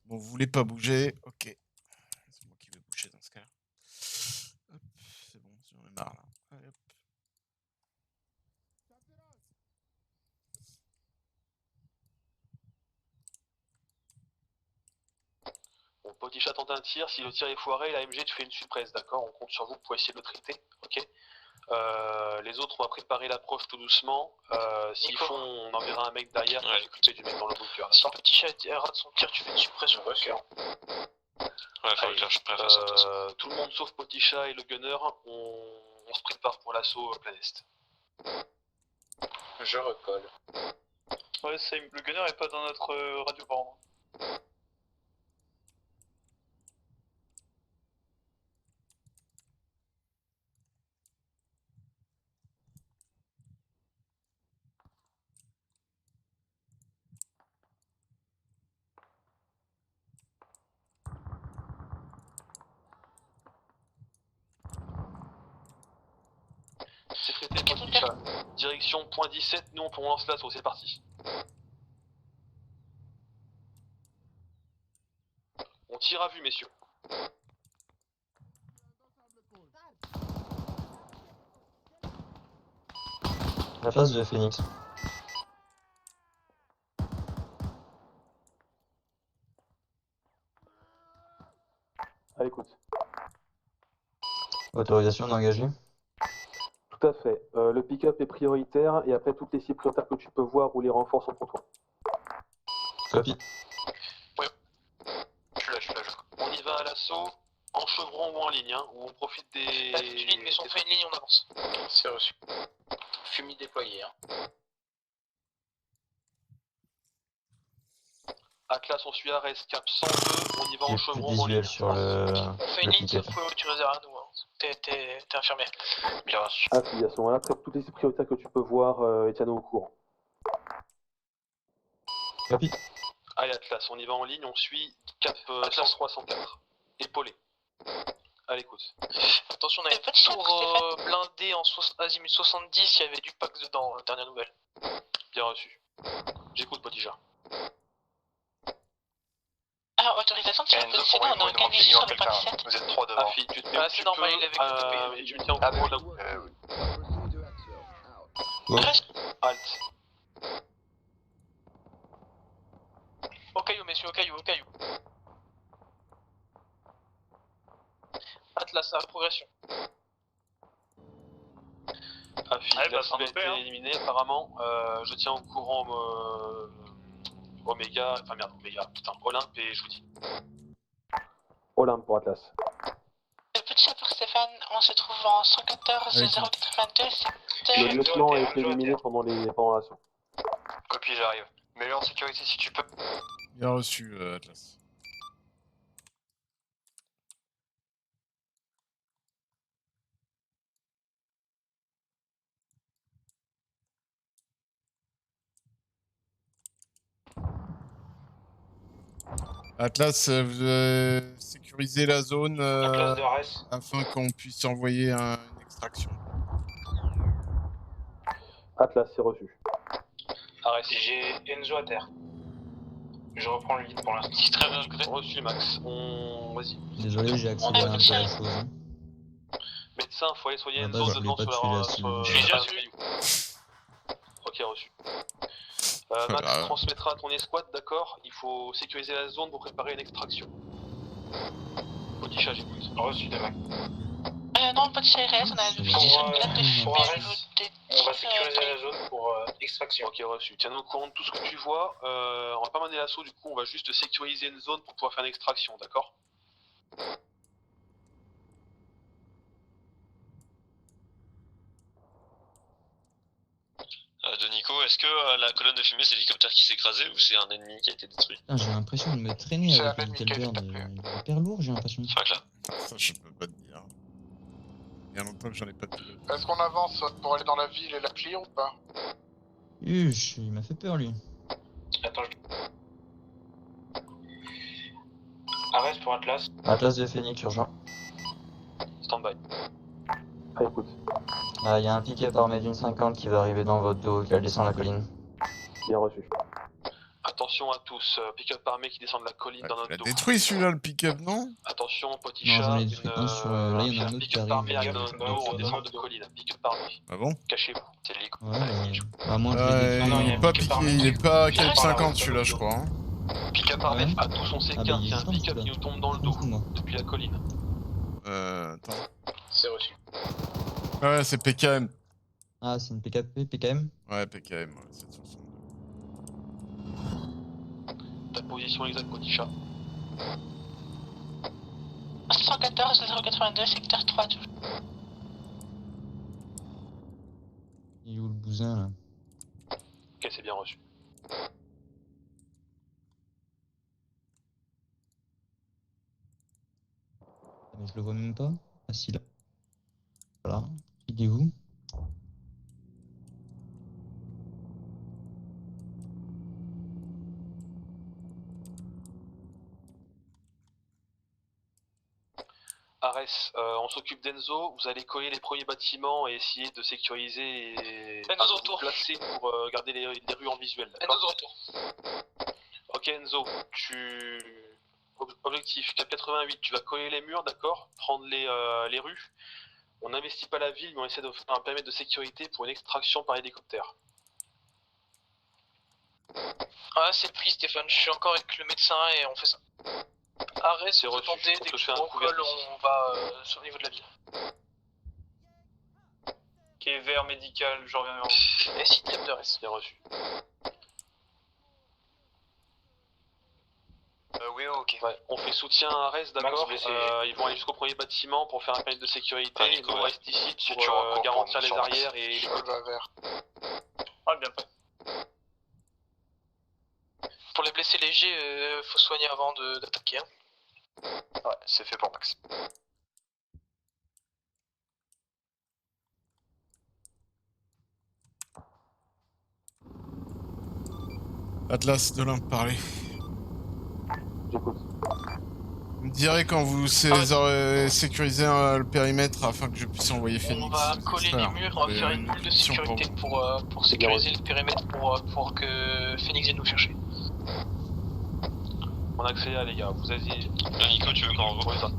Bon, vous voulez pas bouger, ok. C'est moi qui vais bouger dans ce cas. Hop, c'est bon, j'en ai marre là. Allez, hop. Bon, petit chat tente un tir, si le tir est foiré, la MG tu fais une suppresse, d'accord? On compte sur vous pour essayer de le traiter, ok? Les autres, on va préparer l'approche tout doucement. S'il faut, on enverra un mec derrière pour s'occuper du mec dans le bunker. Si petit chat rate son tir, tu fais une suppression. Ouais, faut que je prépare ça. Tout le monde sauf petit chat et le gunner, on se prépare pour l'assaut plein est. Je recolle. Ouais, le gunner est pas dans notre radio par. C'est traité, petit chat. Direction point 17, nous on lance l'assaut, c'est parti. On tire à vue, messieurs. La phase de Phoenix. À l'écoute. Autorisation d'engager. Tout à fait. Le pick-up est prioritaire et après toutes les cibles prioritaires que tu peux voir ou les renforts sont pour toi. Copie. Ouais. Je suis là. On y va à l'assaut, en chevron ou en ligne, hein, où on profite des... Une ligne, mais si on fait une ligne, on avance. C'est reçu. Fumée déployée, hein. Atlas, on suit à Res, cap 102, on y va en J'ai plus chevron ou en ligne. visuel sur le. On fait une ligne, sauf que tu réserves à nous. Hein. T'es infirmier. Bien reçu. Affiliation. Là, traite toutes les cibles prioritaires que tu peux voir et tiens-nous au courant. Copie. Allez Atlas, on y va en ligne, on suit cap 103-104. Épaulé. À l'écoute. Attention, on a une tour blindée en azimut 70, il y avait du pack dedans, dernière nouvelle. Bien reçu. J'écoute, petit chat. Ah, autorisation de se positionner, on a aucun visu sur le point 17. Vous êtes 3 devant. Afi, tu te mets Ah, c'est normal, il avait coupé. Tu me tiens au courant là où. Halt. Au caillou, messieurs, au caillou. Atlas, à progression. Afi, la cible a été éliminée apparemment. Je tiens au courant Oméga, Olympe et je vous dis. Olympe pour Atlas. Petit chat pour Stéphane, on se trouve en 114 082. Le lieutenant a été éliminé pendant l'assaut. Copie, j'arrive. Mets-le en sécurité si tu peux. Bien reçu, Atlas. Atlas, vous sécurisez la zone afin qu'on puisse envoyer une extraction. Atlas, c'est reçu. Arrête. J'ai Enzo à terre. Je reprends le lead pour l'instant. C'est très bien, reçu Max. Vas-y. Désolé, j'ai accéléré un peu la chose. Hein. Médecin, faut aller soigner Ah une bah, zone je dedans voulais pas sur la tuer sur le caillou. Ok, reçu. Max transmettra à ton escouade, d'accord? Il faut sécuriser la zone pour préparer une extraction. Petit chat, j'écoute. Reçu de Max. Non, pas de CRS, on a une plaque de fumée. On va sécuriser la zone pour extraction. Ok, reçu. Tiens au courant de tout ce que tu vois. On va pas mener l'assaut, du coup, on va juste sécuriser une zone pour pouvoir faire une extraction, d'accord? De Nico, est-ce que la colonne de fumée c'est l'hélicoptère qui s'est écrasé ou c'est un ennemi qui a été détruit? Putain, j'ai l'impression de me traîner avec le Little Bird. Il est hyper lourd, j'ai l'impression. Ça, je peux pas te dire. Il y a longtemps que j'en ai pas de pilote. Est-ce qu'on avance pour aller dans la ville et la clear ou pas? Il m'a fait peur, lui. Attends, Arrête pour Atlas. Atlas de Phoenix, urgent. Stand-by. Ah, écoute. Il y a un pick-up armé d'une 50 qui va arriver dans votre dos, qui va descendre la colline. Bien reçu. Attention à tous, pick-up armé qui descend de la colline dans notre dos. Détruit celui-là, le pick-up, non? Attention, petit Non, chat, j'en ai détruit un sur. Là, il y en a un autre qui pick-up armé arrive. arrive dans notre dos, on descend de colline, pick-up armé. Ah bon? Cachez-vous, c'est l'hélico. Ouais, à moins que je l'ai détruit. Il est pas piqué, il est pas calibre 50 celui-là, je crois. Hein. Pick-up armé, à tous on sait Ah, qu'il bah, il y a est un pick-up qui nous tombe dans le dos, moi. depuis la colline. Attends. C'est reçu. Ouais, c'est PKM. Ah, c'est une PKP, PKM? Ouais, PKM, ouais, 762. Ta position exacte, petit chat. 114 082, secteur 3 toujours. Il est où le bousin, là? Ok, c'est bien reçu. Mais je le vois même pas. Ah si, là. Voilà. Il est où? Ares, on s'occupe d'Enzo, vous allez coller les premiers bâtiments et essayer de sécuriser et Enzo, vous retour. placer pour garder les rues en visuel. Enzo de retour. Ok Enzo, objectif cap 88, tu vas coller les murs, d'accord? Prendre les rues. On n'investit pas la ville, mais on essaie de faire un périmètre de sécurité pour une extraction par hélicoptère. Ah, c'est pris, Stéphane. Je suis encore avec le médecin et on fait ça. Arrête, C'est vous reçu. attendez, dès Je que fais tu un recolle, couvert d'ici. on va sur le niveau de la ville. Ok, vert médical, je reviens vers vous. Et si trip de reste. Bien reçu. Oui, ok. Ouais, on fait soutien à Ares, d'accord? blessé. Ils vont aller jusqu'au premier bâtiment pour faire un périmètre de sécurité. Ah, Et Nico, nous on ouais. reste ici Si pour tu recours pour garantir nous les sur l'axe. arrières et... Je vais vers. Ah, bien prêt. Pour les blessés légers, faut soigner avant d'attaquer. Hein. Ouais, c'est fait pour Max. Atlas, de l'un parler. J'écoute. Vous me direz quand vous aurez sécurisé le périmètre afin que je puisse envoyer Phoenix. On va coller les murs, on va faire une bulle de sécurité pour sécuriser le périmètre pour que Phoenix vienne nous chercher. On accélère les gars, vous avez... Nico, tu veux qu'on revoie ça?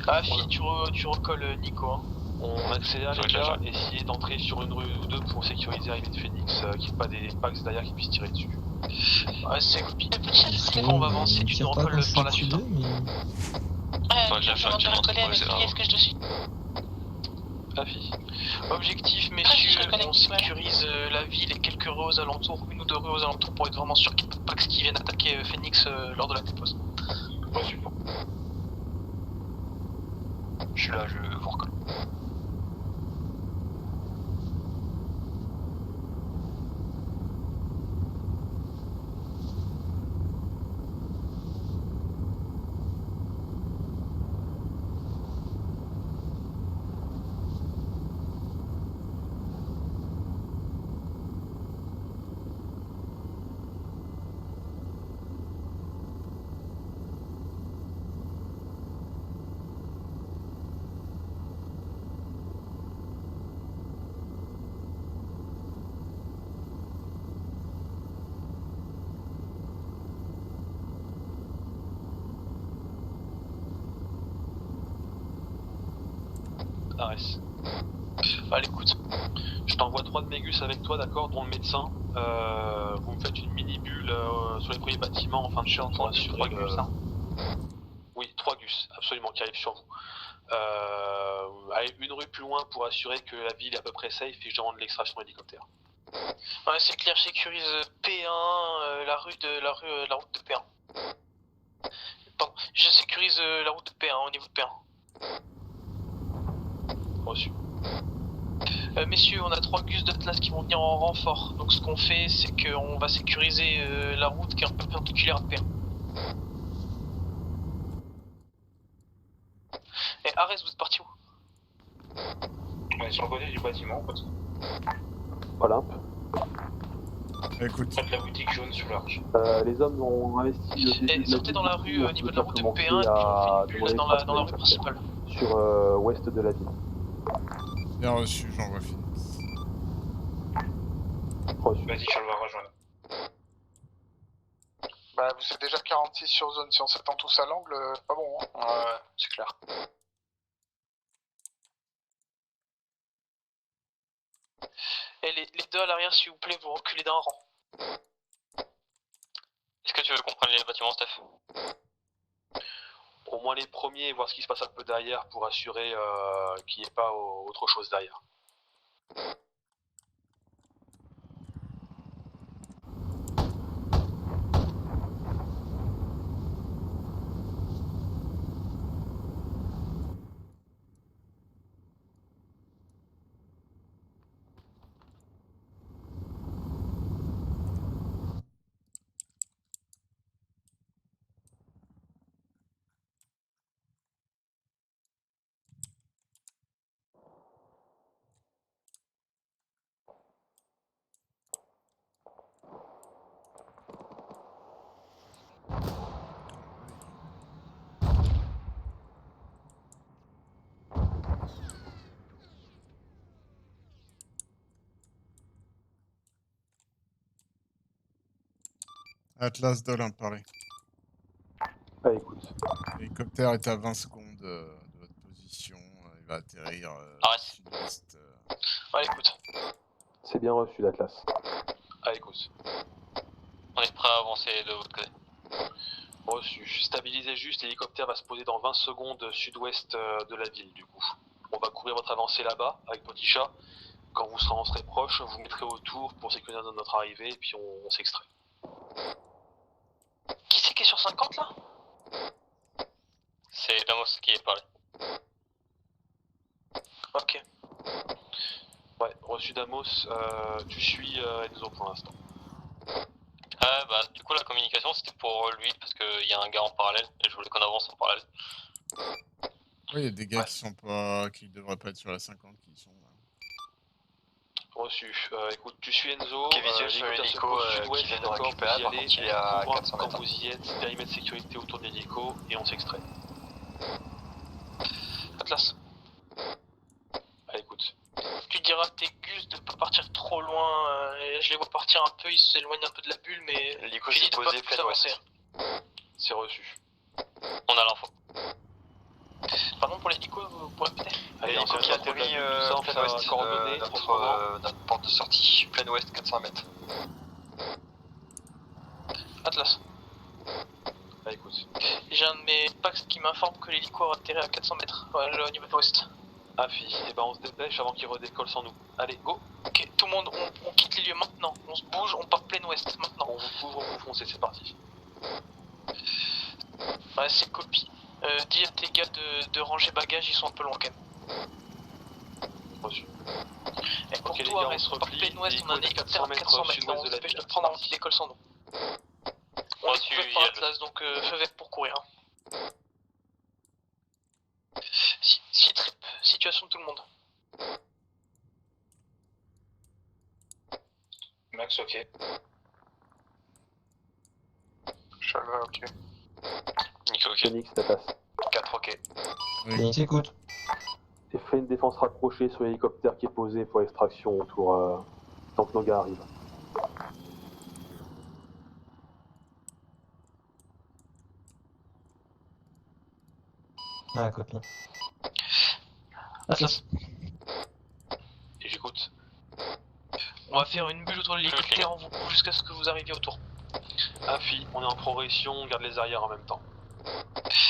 Ah, tu recolles Nico. Hein. On accélère les gars, essayez d'entrer sur une rue ou deux pour sécuriser l'arrivée de Phoenix, qu'il n'y ait pas des packs derrière qui puissent tirer dessus. Ouais, c'est copie. On va avancer, tu nous recolles par la suite. Enfin, je vais faire un petit recoller avec qui est-ce que je suis? Afi. Objectif, je messieurs, reconnais, on sécurise la ville et quelques rues aux alentours, une ou deux rues aux alentours pour être vraiment sûr qu'il n'y ait pas de Pax qui viennent attaquer Phoenix lors de la dépose. Reçu. Je suis là, je vous recolle. Ares. Allez, écoute, je t'envoie 3 de Mégus avec toi, d'accord, dont le médecin. Vous me faites une mini-bulle sur les premiers bâtiments en fin de chaîne pour assurer 3 gus, hein. Oui, 3 gus, absolument, qui arrivent sur vous. Aller une rue plus loin pour assurer que la ville est à peu près safe et je demande l'extraction d'hélicoptère. Ouais, c'est clair, je sécurise P1, la route de P1. Pardon, je sécurise la route de P1 au niveau de P1. Reçu. Messieurs, on a 3 gus d'Atlas qui vont venir en renfort. Donc ce qu'on fait, c'est qu'on va sécuriser la route qui est un peu perpendiculaire à P1. Et Arès, vous êtes parti où? On est sur le côté du bâtiment, quoi. Olympe. Écoute. Près de la boutique jaune sur l'arche. Les hommes ont investi le début Et de la sortez dans la rue au niveau de la route de commencer P1 et puis à on fait une bulle dans la rue principale. sur ouest de la ville. Bien reçu, j'envoie Phoenix. Vas-y, Charles va rejoindre. Bah, vous êtes déjà 46 sur zone, si on s'attend tous à l'angle, pas bon, hein. Ouais, c'est clair. Et les deux à l'arrière, s'il vous plaît, vous reculez d'un rang. Est-ce que tu veux qu'on prenne les bâtiments, Steph? Au moins les premiers, voir ce qui se passe un peu derrière pour assurer qu'il n'y ait pas autre chose derrière. Atlas d'Olympe, parlez. Ah, écoute. L'hélicoptère est à 20 secondes de votre position. Il va atterrir sud-ouest. Allez, écoute. C'est bien reçu l'Atlas. Ah, écoute. On est prêt à avancer de votre côté. Reçu. Stabilisez juste, l'hélicoptère va se poser dans 20 secondes sud-ouest de la ville, du coup. On va couvrir votre avancée là-bas, avec Petit Chat. Quand vous en serez proche, vous mettrez autour pour sécuriser notre arrivée, et puis on s'extrait. Qui c'est qui est sur 50 là? C'est Damos qui est parlé. Ok. Ouais, reçu Damos, tu suis Enzo pour l'instant. Bah du coup la communication c'était pour lui parce qu'il y a un gars en parallèle et je voulais qu'on avance en parallèle. Oui, il y a des gars qui devraient pas être sur la 50 qui y sont. Reçu. Écoute, tu suis Enzo. Qui est visuel sur l'hélico qui vient de récupérer, par contre il est à 400 mètres. Quand vous y êtes, périmètre de sécurité autour de l'hélico et on s'extrait. Atlas. Ah, écoute. Tu diras à tes gus de pas partir trop loin. Je les vois partir un peu, ils s'éloignent un peu de la bulle, mais. L'hélico s'est posé plein ouest. C'est reçu. On a l'info. Pardon pour l'hélico, vous pouvez répéter? L'hélico qui atterrit en plein ouest, notre porte de sortie, plein ouest 400 mètres. Atlas. Ah, écoute. J'ai un de mes packs qui m'informe que l'hélico a atterri à 400 mètres, au niveau de l'ouest. Afi, et ben on se dépêche avant qu'il redécolle sans nous. Allez, go! Ok, tout le monde, on quitte les lieux maintenant. On se bouge, on part plein ouest maintenant. On vous couvre, on vous foncez, c'est parti. Ouais, c'est copie. Dis à tes gars de ranger bagages, ils sont un peu loin quand même. Reçu. Et pour okay, toi, gars, reste, on part plein ouest, on a un hélicoptère à 400 mètres. On se dépêche de prendre avant qu'il décolle sans nous. On est couvert par Atlas, donc feu vert pour courir. Trip, situation de tout le monde. Max, ok. Chalva, ok. Nico, ok. Phoenix, ça passe. 4, ok. Phoenix, écoute. Et fais une défense rapprochée sur l'hélicoptère qui est posé pour extraction autour tant que nos gars arrivent. Ah, copie. Atlas. Et j'écoute. On va faire une bulle autour de l'hélicoptère, on vous couvre jusqu'à ce que vous arriviez autour. Afi, on est en progression, on garde les arrières en même temps.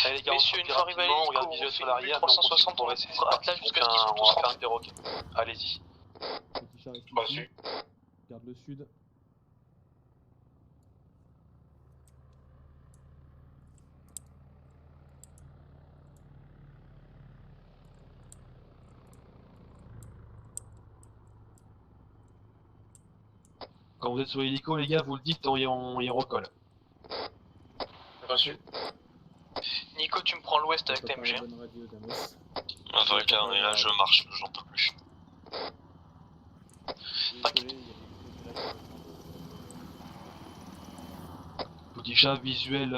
Allez les gars, Messieurs, une fois arrivé à on l'hélico, regarde on visuel fait sur une l'arrière, vue 360, on progresse, couvre Atlas jusqu'à ce qu'ils sont on tous va faire rentrés. un perroquet. Allez-y. Petit chat reste Reçu. ici. Garde le sud. Quand vous êtes sur l'hélico, les gars, vous le dites et on recolle. Reçu. Nico, tu me prends l'ouest avec ta MG. Enfin, clair, et là je marche, j'en peux plus. Petit chat visuel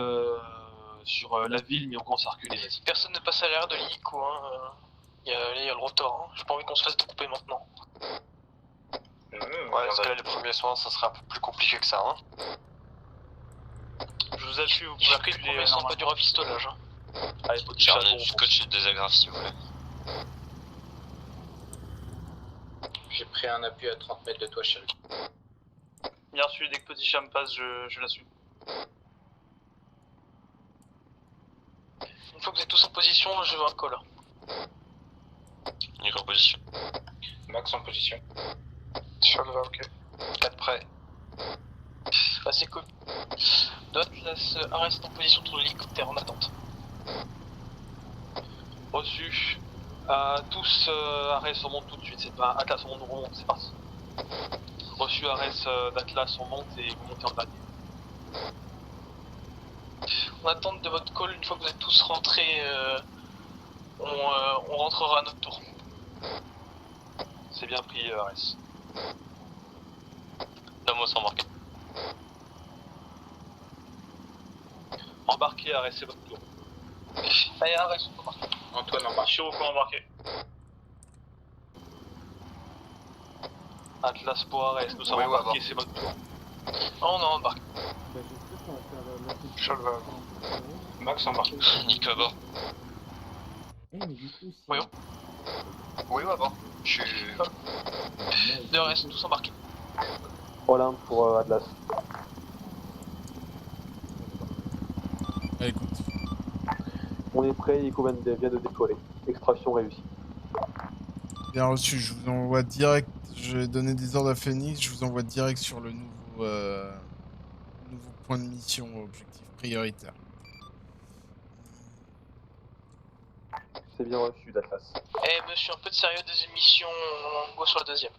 sur la ville, mais on commence à reculer. Vas-y. Personne ne passe à l'arrière de l'hélico, hein. Il y a le rotor, hein. J'ai pas envie qu'on se fasse découper maintenant. Ouais, parce que là, les premiers soins, ça serait un peu plus compliqué que ça, hein. Je vous appuie, vous J'ai pouvez pris le reculer premier sang, pas du rafistolage. Hein. Allez, petit J'ai chat, un scotch de désagrafes si vous voulez. J'ai pris un appui à 30 mètres de toi, chérie. bien reçu, dès que petit chat me passe, je la suis. Une fois que vous êtes tous en position, je veux un call. Nico en position. Max en position. Sur le va, ok. 4 prêts. Ah, c'est cool. Atlas reste en position sur l'hélicoptère en attente. Reçu. Tous, Arès, on monte tout de suite, c'est pas Atlas, on monte, c'est parti. Reçu, Arès, d'Atlas, on monte et vous montez en dernier. En attente de votre call, une fois que vous êtes tous rentrés, on rentrera à notre tour. C'est bien pris, Arès. Donne-moi sans embarquer. Embarquez, Arès, c'est votre tour. Allez, Arès, on embarque. Antoine embarque. Chirocco embarqué. Atlas pour Arès, nous sommes embarqués, c'est votre tour. Oh, on embarque. Sur le va. Max embarque. Nico à bord. Oui, Oui, ouais, bon. Je suis. de reste, tous embarqués. Olympe pour Atlas. Écoute. On est prêt, Ico vient de décoller. Extraction réussie. Bien reçu, je vous envoie direct. Je vais donner des ordres à Phoenix, je vous envoie direct sur le nouveau point de mission, objectif prioritaire. C'est bien reçu d'Atlas. Eh monsieur, un peu de sérieux, deuxième mission, on go sur la deuxième.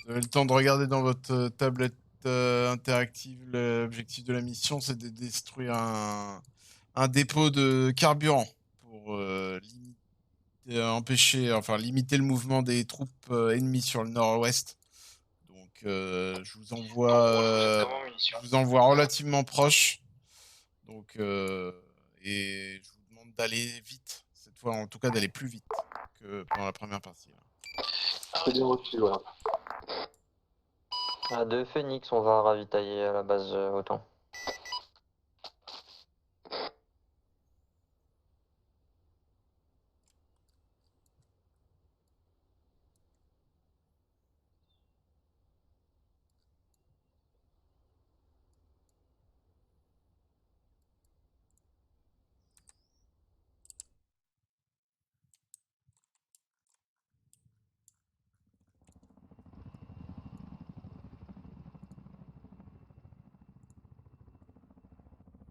Vous avez le temps de regarder dans votre tablette interactive. L'objectif de la mission, c'est de détruire un dépôt de carburant pour limiter le mouvement des troupes ennemies sur le nord-ouest. Donc je vous envoie relativement proche. Donc et je vous demande d'aller vite cette fois, en tout cas d'aller plus vite que pendant la première partie. C'est bien reçu, voilà. À 2 Phoenix, on va ravitailler à la base autant.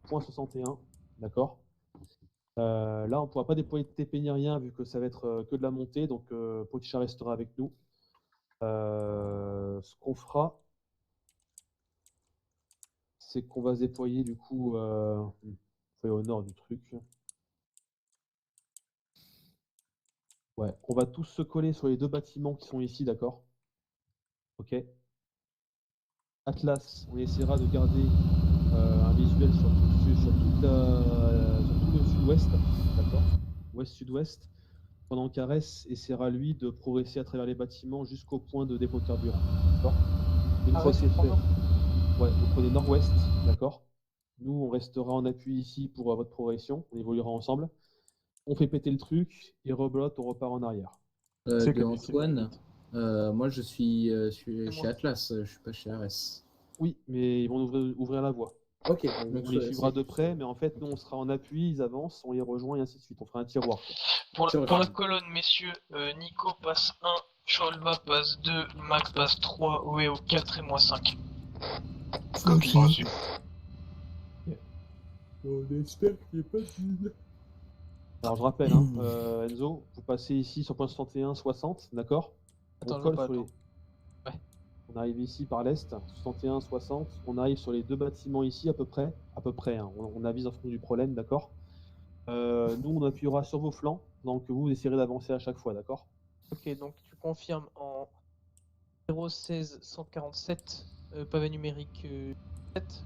Point 61, d'accord. Là, on ne pourra pas déployer de TP ni rien vu que ça va être que de la montée, donc Poticha restera avec nous. Ce qu'on fera, c'est qu'on va se déployer du coup au nord du truc. Ouais, on va tous se coller sur les deux bâtiments qui sont ici, d'accord? Ok. Atlas, on essaiera de garder un visuel sur tout le sud-ouest, d'accord? Ouest-sud-ouest, pendant qu'Arès essaiera lui de progresser à travers les bâtiments jusqu'au point de dépôt de carburant, d'accord? Une fois que c'est fait, ouais, vous prenez nord-ouest, d'accord? Nous, on restera en appui ici pour votre progression, on évoluera ensemble. On fait péter le truc, et reblotte, on repart en arrière. Antoine, moi je suis chez Atlas, je suis pas chez Ares. Oui, mais ils vont ouvrir la voie. Ok. On les suivra de près, mais en fait, nous, on sera en appui, ils avancent, on les rejoint et ainsi de suite. On fera un tiroir. Pour la colonne, messieurs, Nico passe 1, Cholva passe 2, Max passe 3, Weo 4 et moi 5. Copie reçu. On espère qu'il n'y a pas de vide. Alors je rappelle, hein, Enzo, vous passez ici sur point 61, 60, d'accord? Attends, colle je sur les... Ouais. On arrive ici par l'est, 61, 60, on arrive sur les 2 bâtiments ici à peu près, hein. On avise en fonction du problème, d'accord? Nous on appuiera sur vos flancs, donc vous essayerez d'avancer à chaque fois, d'accord? Ok, donc tu confirmes en 016 147, pavé numérique 7,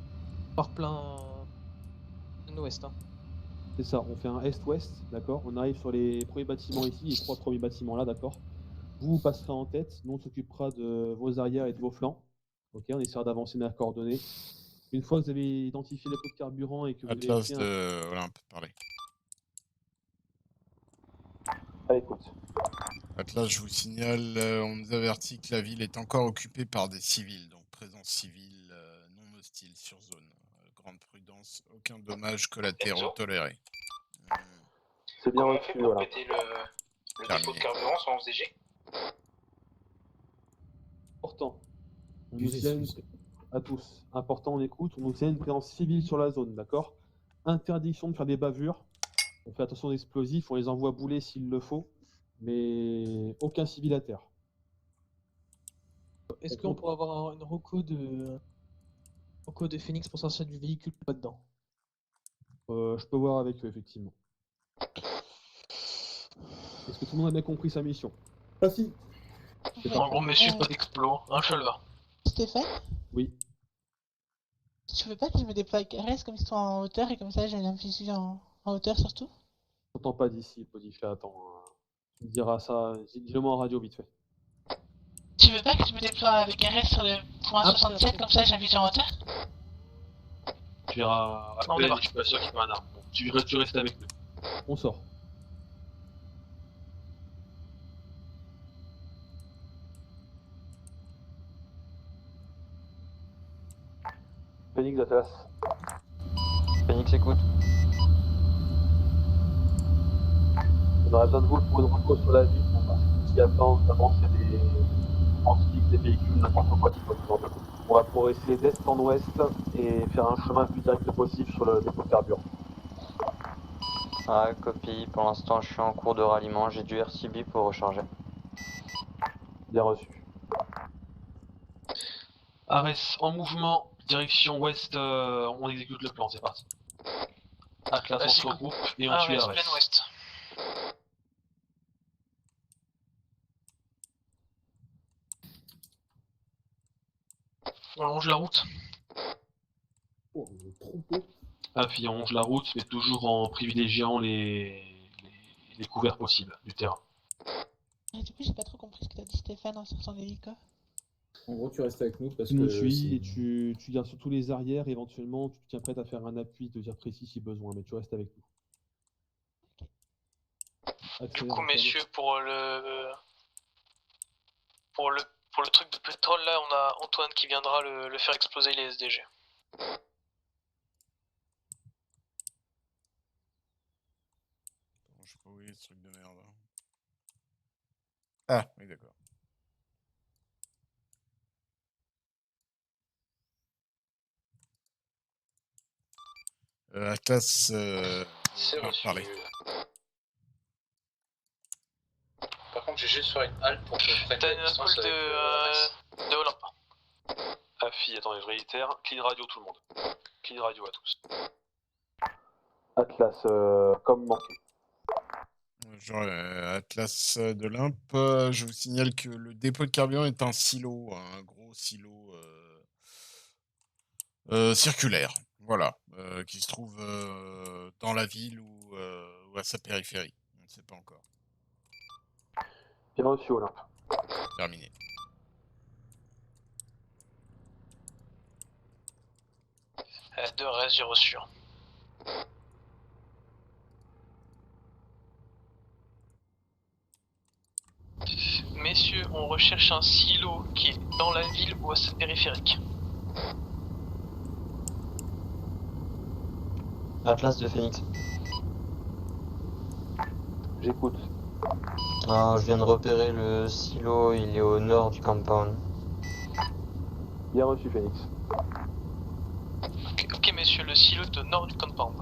par plein ouest. Hein. C'est ça, on fait un est-ouest, d'accord? On arrive sur les premiers bâtiments ici, les 3 premiers bâtiments là, d'accord? Vous passerez en tête, nous on s'occupera de vos arrières et de vos flancs. Ok, on essaiera d'avancer dans les coordonnées. Une fois que vous avez identifié les pots de carburant et que vous avez Atlas fait de Olympe, parlez. Ah, écoute. Atlas, je vous signale, on nous avertit que la ville est encore occupée par des civils, donc présence civile non hostile sur zone. Grande prudence, aucun dommage collatéraux toléré. C'est bien Comment on reçu, fait pour voilà. péter le dépôt de carburant sans 11DG? Important. On nous signale à tous. Important, on écoute. On nous signale une présence civile sur la zone, d'accord? Interdiction de faire des bavures. On fait attention aux explosifs, on les envoie bouler s'il le faut, mais aucun civil à terre. Est-ce qu'on pourrait avoir une reco de Phoenix pour sortir du véhicule pas dedans? Je peux voir avec eux, effectivement. Est-ce que tout le monde a bien compris sa mission? Ah si. En gros, messieurs, pas d'explos, un Cholva. Stéphane, Oui. tu veux pas que je me déploie avec RS comme ils sont en hauteur et comme ça j'ai un visu en hauteur surtout? Je t'entends pas d'ici, Podifla, attends. Tu me diras ça, dis-le-moi en radio vite fait. Tu veux pas que je me déploie avec RS sur le point 67 comme ça j'ai un visu en hauteur? Tu verras On après, débarque. je suis pas sûr qu'il y ait un arbre. Bon, tu restes avec nous. On sort. Phoenix Atlas. Phoenix écoute. On aurait besoin de vous pour une reco sur la ville, parce que ce qu'il y a plein, notamment c'est des antiques, des véhicules, n'importe quoi qui peut se vendre. On va pouvoir essayer d'est en ouest et faire un chemin le plus direct possible sur le dépôt de carburant. Ah, copie. Pour l'instant, je suis en cours de ralliement. J'ai du RCB pour recharger. Bien reçu. Ares en mouvement, direction ouest, on exécute le plan, c'est parti. Atlas on se regroupe et on tue Ares. Plein ouest. On longe la route. Oh, on est trompé. Ah, puis on longe la route, mais toujours en privilégiant les couverts possibles du terrain. Et du coup j'ai pas trop compris ce que t'as dit Stéphane en sortant l'hélico. En gros, tu restes avec nous parce Tu nous que. suis et tu gardes surtout les arrières, éventuellement tu te tiens prête à faire un appui, te dire précis si besoin, mais tu restes avec nous. Du coup, messieurs, pour le truc de pétrole, là, on a Antoine qui viendra le faire exploser les SDG. Je sais pas où est ce truc de merde. Ah, oui, d'accord. Atlas, C'est reçu. parlez. Par contre, j'ai juste faire une halte pour que je prenne T'as la une distance call avec de Olympe. Afi, attendez, je réitère, clean radio tout le monde. Clean radio à tous. Atlas, comme manqué. Genre, Atlas de l'Olympe, je vous signale que le dépôt de carburant est un silo, un gros silo circulaire, voilà, qui se trouve dans la ville ou à sa périphérie. On ne sait pas encore. Bien reçu, Olympe. Terminé. De reste, j'ai reçu. Messieurs, on recherche un silo qui est dans la ville ou à sa périphérique. Atlas de Phoenix. J'écoute. Je viens de repérer le silo, il est au nord du compound. Bien reçu, Phoenix. Ok, messieurs, le silo est au nord du compound.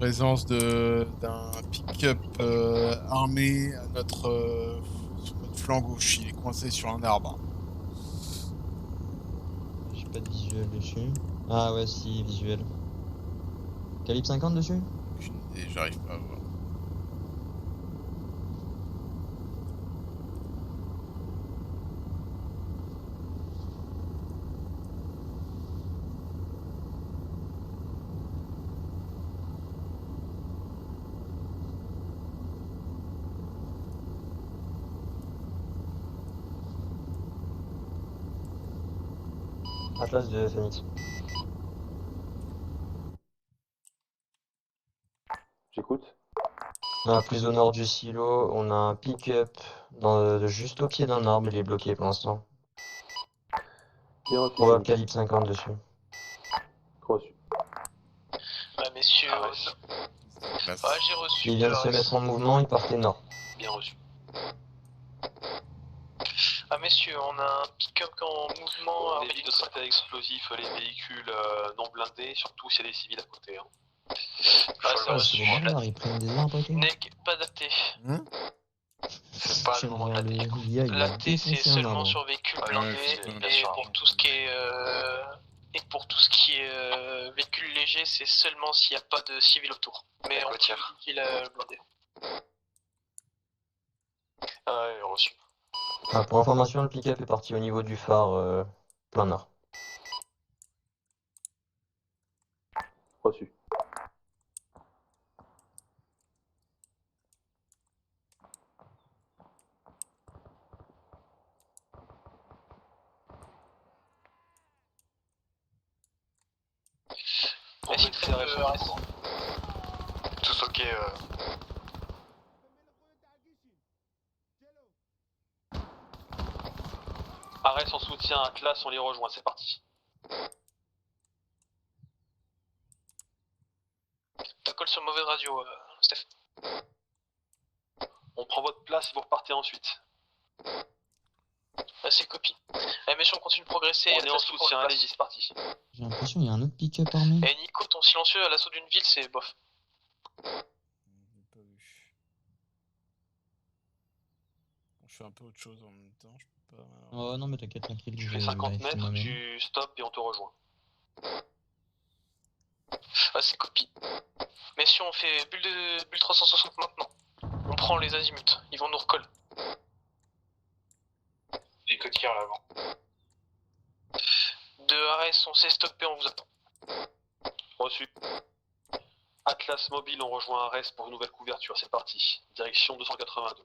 Présence d'un pick-up armé à sur notre flanc gauche. Il est coincé sur un arbre. J'ai pas de visuel dessus. Ah ouais, si, visuel. Calibre 50 dessus? Aucune idée, j'arrive pas à voir. Atlas de Phoenix. J'écoute. Plus au nord du silo, on a un pick-up juste au pied d'un arbre, il est bloqué pour l'instant. Bien reçu, On voit le Phoenix. calibre 50 dessus. Reçu. Messieurs, j'ai reçu. Il vient de se mettre en mouvement, il partait nord. Bien reçu. Messieurs, on a un pick-up en mouvement. On évite de traiter à explosif les véhicules non blindés, surtout s'il y a des civils à côté. Hein. C'est reçu. Ils prennent des arbres et tout. Neg, pas daté. C'est pas le moment de la Le l'IA, il a La T, c'est défoncé un seulement arbre. sur véhicule Ouais, blindé. bien Et sûr. pour tout ce qui est véhicule léger, c'est seulement s'il n'y a pas de civil autour. Mais on Côtière. qu'il a blindé. Ouais, reçu. Pour information, le pick-up est parti au niveau du phare, plein nord. Reçu. Est-ce qu'il traite de RS? Tous ok. Arrête en soutien, Atlas, on les rejoint, c'est parti. T'as call sur mauvaise radio, Steph. On prend votre place et vous repartez ensuite. C'est copie. Messieurs, on continue de progresser. On est en soutien, allez-y, c'est parti. J'ai l'impression qu'il y a un autre pick-up armé. Et Nico, ton silencieux à l'assaut d'une ville, c'est bof. Je fais un peu autre chose en même temps, je peux pas... Oh non, mais t'inquiète, tranquille. Tu je fais vais 50 vérifier mètres, moi-même. tu stops et on te rejoint. C'est copie. Messieurs, on fait bulle 360 maintenant. On prend les azimuts, ils vont nous recoller. Et côtière l'avant. De Ares, on s'est stoppé, on vous attend. Reçu. Atlas mobile, on rejoint Ares pour une nouvelle couverture, c'est parti. Direction 282.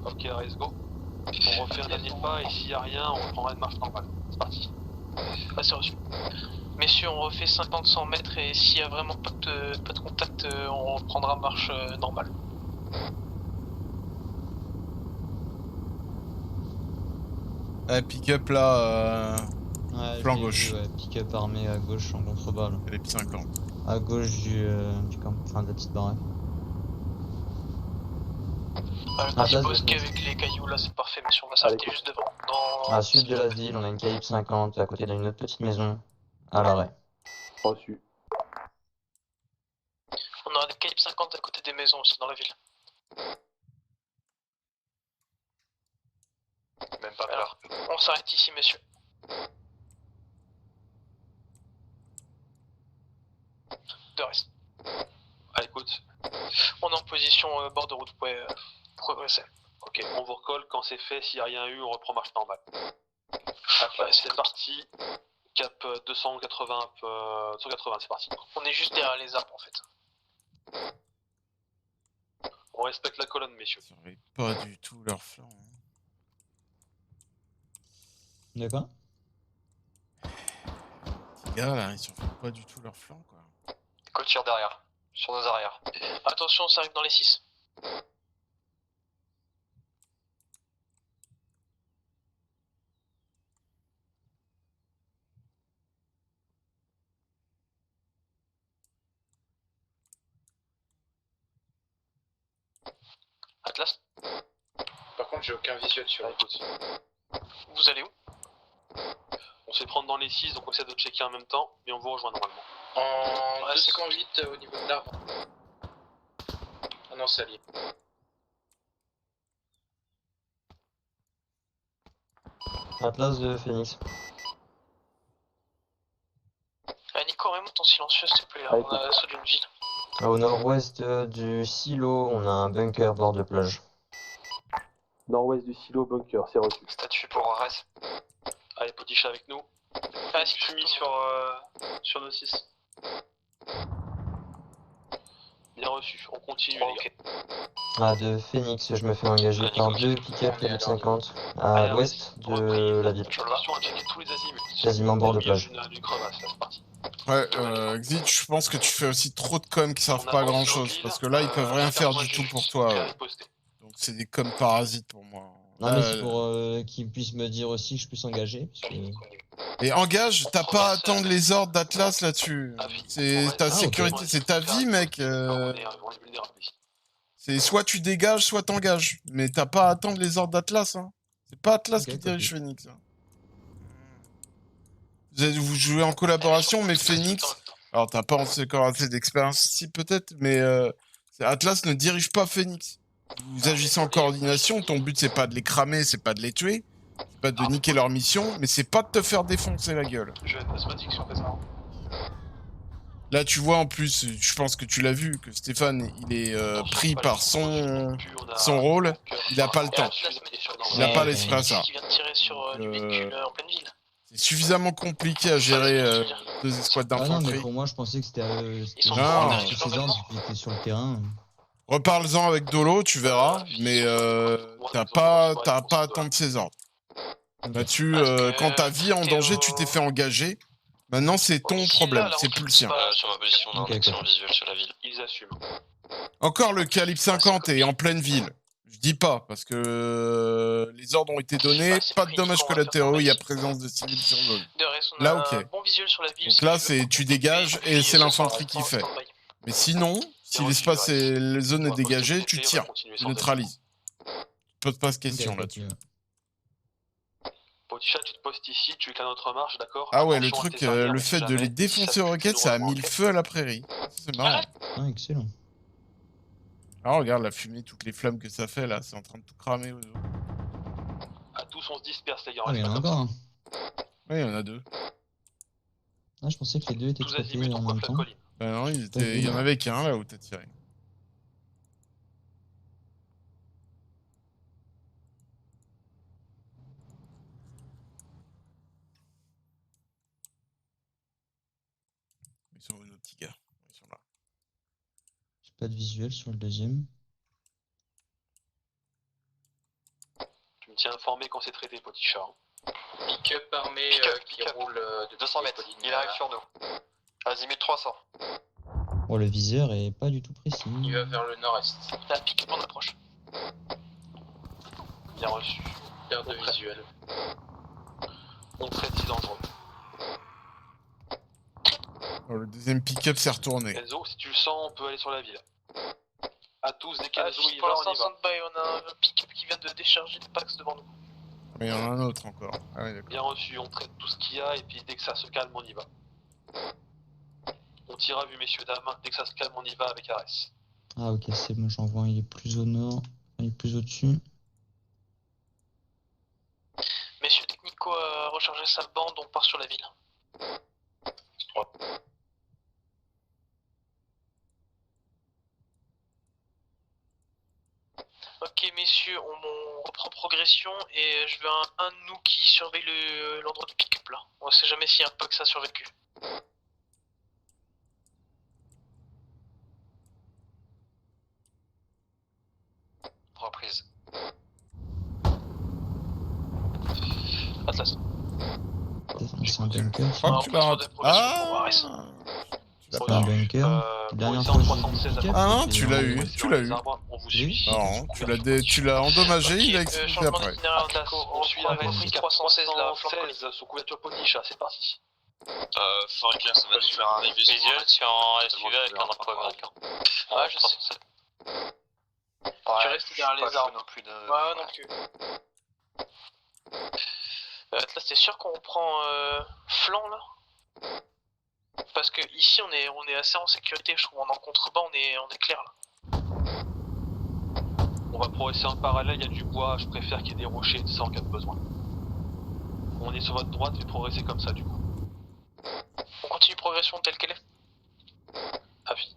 Ok, Ares, go. On refait un dernier pas et s'il n'y a rien, on reprendra une marche normale. C'est parti. C'est reçu. Messieurs, on refait 50-100 mètres et s'il y a vraiment pas de contact, on reprendra marche normale. Pick-up là, Ouais, flanc je l'ai gauche. vu, ouais, pick-up armé à gauche en contreballe. Calibre 50. À gauche du camp, enfin de la petite baraque. Le petit bosquet avec les cailloux là, c'est parfait, messieurs, on va s'arrêter juste devant. À sud de la ville, on a une calibre 50 à côté d'une autre petite maison, à l'arrêt. Reçu. On aura des calibres 50 à côté des maisons aussi dans la ville. Même pas Alors, on s'arrête ici, messieurs. De reste. Ah, écoute. On est en position bord de route, vous pouvez progresser. Ok, on vous recolle, quand c'est fait, s'il n'y a rien eu, on reprend marche normale. Atlas, c'est parti. Cap 280, 280, c'est parti. On est juste derrière les arbres en fait. On respecte la colonne, messieurs. Surveille pas du tout leur flanc. Hein. D'accord. Les gars là, ils surveillent pas du tout leur flanc quoi. Nico tire derrière, sur nos arrières. Attention, ça arrive dans les 6. Atlas. Par contre, j'ai aucun visuel sur les côtes. Vous allez où? On se fait prendre dans les 6, donc on essaie de checker en même temps, mais on vous rejoint normalement. En 208 au niveau de l'arbre. Ah non, c'est allié. Atlas de Phoenix. Nico, remets-moi ton silencieux s'il te plaît, là. On a l'assaut d'une ville. Au nord-ouest du silo, on a un bunker bord de plage. Nord-ouest du silo, bunker, c'est reçu. Statut pour Ares. Allez, petit chat avec nous. Ah, si Je suis mis sur nos 6. Bien reçu, on continue les gars. Ah, de Phoenix, je me fais engager par deux pick-up calibre 50 à l'ouest de la ville. Attention à checker tous les azimuts. Quasiment bord de plage. Du crevasse, là, c'est parti. Ouais, Xid, je pense que tu fais aussi trop de coms qui servent pas à grand chose. Parce que là, ils peuvent rien faire du tout pour toi. Donc c'est des coms parasites pour moi. Non, mais c'est pour qu'ils puissent me dire aussi que je puisse engager. Parce que... Et engage, t'as pas à attendre les ordres d'Atlas là-dessus. C'est ta sécurité, c'est ta vie, mec. C'est soit tu dégages, soit t'engages. Mais t'as pas à attendre les ordres d'Atlas. Hein. C'est pas Atlas qui dirige Phoenix. Hein. Vous jouez en collaboration, mais Phoenix... Alors t'as pas encore assez d'expérience ici peut-être, mais Atlas ne dirige pas Phoenix. Vous agissez en coordination, ton but c'est pas de les cramer, c'est pas de les tuer. C'est pas de niquer leur mission, mais c'est pas de te faire défoncer la gueule. Je vais être asthmatique si on fait ça. Là, tu vois, en plus, je pense que tu l'as vu, que Stéphane, il est pris par son rôle. Il a pas le temps. Il a pas l'espace, ça. C'est suffisamment compliqué à gérer deux escouades Ah non, mais d'infanterie. pour moi, je pensais que c'était ces Non. ordres qui étaient sur le terrain. Reparle-en avec Dolo, tu verras, mais t'as pas à attendre ses ordres. Là-dessus, quand ta vie est en danger, tu t'es fait engager. Maintenant, c'est ton problème, c'est plus le sien. Sur ma position, on a un excellent visuel sur la ville. Ils assument. Encore le calibre 50 est en pleine ville. Je dis pas, parce que les ordres ont été donnés, pas de dommages collatéraux, il y a présence de civils sur zone. Là, ok. Donc là, c'est tu dégages et c'est l'infanterie qui fait. Mais sinon, si l'espace et la zone est dégagée, tu tires, tu neutralises. Tu te poses pas de questions là-dessus. Petit chat, tu te postes ici, tu éclaires notre marche, d'accord? Ah ouais, le truc, le fait de les défoncer aux roquettes, ça a mis le feu à la prairie. C'est marrant. Ah, excellent. Ah, regarde la fumée, toutes les flammes que ça fait là, c'est en train de tout cramer aux autres. À tous, on se disperse, les gars. Ah, mais il y en a encore un. Oui, il y en a deux. Ah, je pensais que les deux étaient traités en même temps. Bah non, il y en avait qu'un là où t'as tiré. Ils sont où nos petits gars? Ils sont là. J'ai pas de visuel sur le deuxième. Tu me tiens informé quand c'est traité, petit chat. Pick-up armé qui roule de 200 mètres, il arrive sur nous. Azimut 300. Oh, le viseur est pas du tout précis. Il va vers le nord-est. La pick-up en approche. Bien reçu. Perte de visuel. On traite si dangereux. Oh, le deuxième pick-up s'est retourné. Enzo, si tu le sens, on peut aller sur la ville. À tous, dès qu'Enzo y Pour va, l'instant, on y va. stand-by, on a un pick-up qui vient de décharger des packs devant nous. Mais il y en a un autre encore. Ah oui, d'accord. Bien reçu, on traite tout ce qu'il y a et puis dès que ça se calme, on y va. On tire à vue, messieurs, dames. Dès que ça se calme, on y va avec Ares. Ah, ok, c'est bon, j'en vois. Il est plus au nord. Il est plus au-dessus. Messieurs, Technico a rechargé sa bande, on part sur la ville. Ok, messieurs, on reprend progression et je veux un de nous qui surveille l'endroit du pick-up là. On sait jamais s'il y a un pack ça a survécu. Reprise. C'est un bunker. Je crois que tu l'as raté. Ah, La C'est un part. bunker. Dernière Pour fois, essayer en j'ai 316 vu à Ah non, Piquet, tu et l'as on- eu, tu l'as eu. On vous suit. Non, tu l'as endommagé, il a explosé Changement après. d'itinéraire Atlas, Nico, on suit la reprend réplique 316 la flamme 316 sous couverture Potisha, c'est parti. Faudrait ça va nous faire arriver sur visuel sur un SUV avec un drapeau américain. Ouais, je sais. Tu restes derrière les arbres. non plus de... Ouais, non plus. Atlas, t'es sûr qu'on prend flanc là? Parce que ici on est assez en sécurité, je trouve. En contrebas on est clair là. On va progresser en parallèle, il y a du bois, je préfère qu'il y ait des rochers et tout ça en cas de besoin. On est sur votre droite et progresser comme ça du coup. On continue progression telle qu'elle est. Ah oui.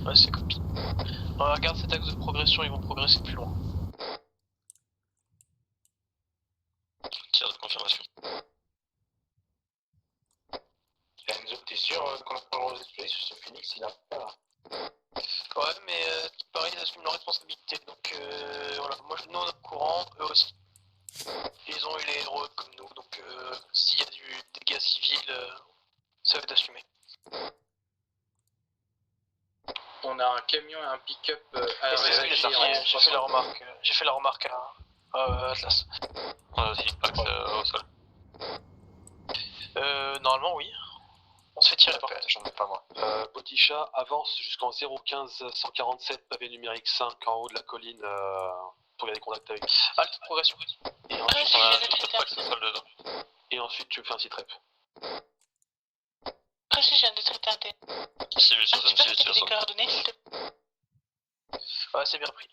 Ouais, c'est copie. Regarde cet axe de progression, ils vont progresser plus loin. Tir de confirmation. Enzo, t'es sûr qu'on a pas le droit d'exploser sur ce Phoenix, il a pas là. Ouais, mais pareil, ils assument leur responsabilité. Donc voilà, moi nous on est au courant, eux aussi. Ils ont eu les héros comme nous, donc s'il y a du dégât civil, ça va être assumé. On a un camion et un pick-up à J'ai fait la remarque à Atlas. Ouais, aussi, axe au sol. Normalement oui. On se fait tirer par contre. J'en ai pas moi. Potisha avance jusqu'en 015 147 pavé numérique 5 en haut de la colline pour garder contact avec. Halte progression. Et ensuite, ensuite, on a tout axe au sol dedans. et ensuite tu fais un sit-rep. Après, je viens de traiter un thé. Civil sur Tu zone, peux civil répéter sur les zone. coordonnées, s'il te plaît? Ouais, c'est bien pris.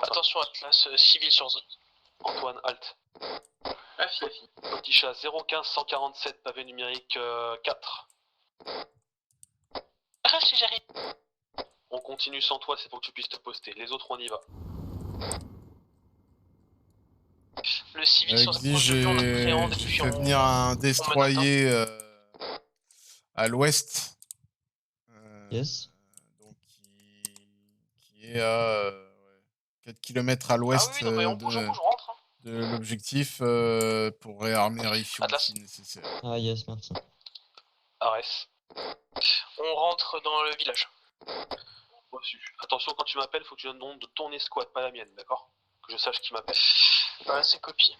Attention Atlas, civil sur zone. Antoine, halt. Affi. Potisha 015 147 pavé numérique 4. Si j'arrive. On continue sans toi, c'est pour que tu puisses te poster. Les autres, on y va. Le civil sur zone, J'ai fait venir un destroyer à l'ouest. Yes. Donc qui est à 4 km à l'ouest de l'objectif pour réarmer Rifio si nécessaire. Ah yes, merci. Ares. On rentre dans le village. Reçu. Attention, quand tu m'appelles, faut que tu donnes le nom de ton escouade, pas la mienne, d'accord? Que je sache qui m'appelle. Ouais, c'est copié.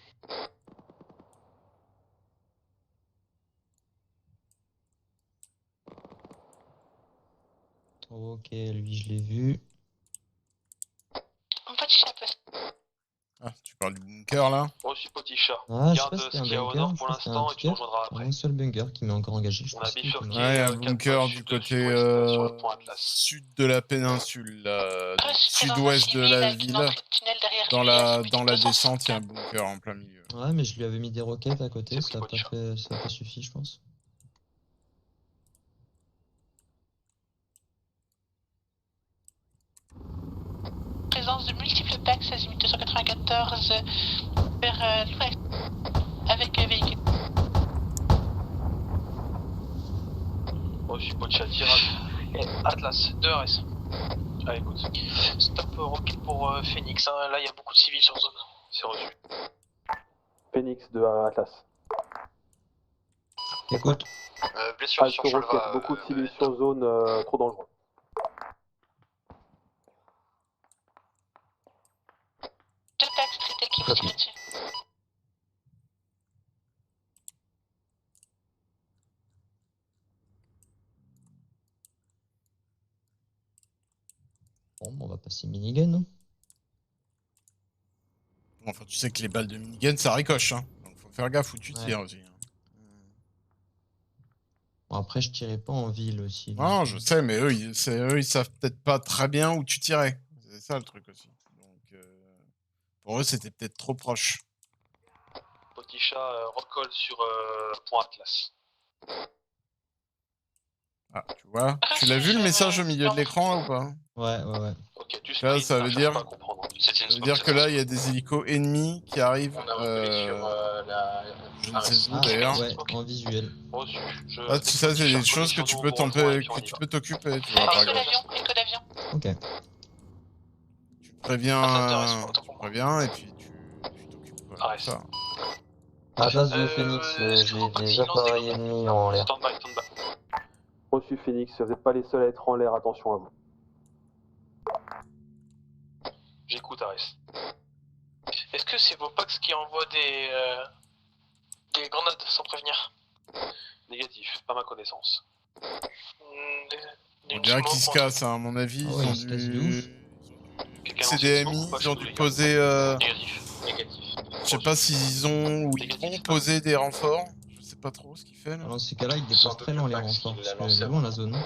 Ok, lui je l'ai vu. En fait, je suis un peu. Ah, tu parles du bunker là? Reçu Potisha. Ah, je sais Garde pas si c'était ce un qu'il y a au bunker, nord je pour crois que c'était l'instant un et tu nous pick-up. rejoindras après. Un seul bunker qui m'est encore engagé. Je On a pense bifurqué. Ouais, un 4 bunker du sud, côté sud-ouest, sur le pont Atlas. sud de la péninsule, là, Ah, je suis dans un sud-ouest de civil la avec une ville. entrée de tunnel derrière Dans lui, la celui dans de la 200. descente, il y a un bunker en plein milieu. Ouais, mais je lui avais mis des roquettes à côté, ça a pas suffi, je pense. Présence de multiples taxes azimut 294 vers l'ouest avec véhicule. Reçu Potisha, tirage. Et Atlas, 2 RS. Ah, écoute. Stop rocket pour Phoenix, hein. Là il y a beaucoup de civils sur zone. C'est reçu. Phoenix de Atlas. Écoute. Blessure Halt sur roquette, Cholva. beaucoup de civils sur zone, trop dangereux. Deux taxes traitées qui vous tirent dessus. Bon, on va passer minigun. Hein. Enfin, tu sais que les balles de minigun, ça ricoche, hein. Donc faut faire gaffe où tu tires aussi. Hein. Bon, après, je tirais pas en ville aussi. Non, je sais, mais eux, ils savent peut-être pas très bien où tu tirais. C'est ça le truc aussi. Donc, pour eux, c'était peut-être trop proche. Potisha recolle sur pont Atlas. Ah, tu vois? Tu l'as vu le message au milieu de l'écran là, ou pas? Ouais. Ok, tu Là, ça veut dire... C'était Ça veut dire que là, il y a des hélicos ennemis qui arrivent. On a reculé sur la... Je ne sais où Ah, d'ailleurs. ouais, en visuel. Reçu. Ah, ça, c'est des choses que tu peux t'occuper, tu vois, par Écho exemple. d'avion. Ok. Tu préviens, et puis tu t'occupes. Quoi. Arrête. Ça. À la place de Phoenix, j'ai des appareils ennemis en l'air. Stand by. Reçu Phoenix, vous n'êtes pas les seuls à être en l'air, attention à vous. J'écoute Ares. Est-ce que c'est Vopax qui envoie des grenades sans prévenir? Négatif, pas ma connaissance. On dirait qu'ils se cassent, hein, à mon avis. Ah ouais, Ils ont ils se cassent de dû. CDMI, ils ont dû poser. Négatif. Je sais pas s'ils ont ou ils vont poser des renforts. Je sais pas trop ce qu'il fait là. Dans ces cas-là, il dépose très loin les renforts, parce qu'elle est loin la zone.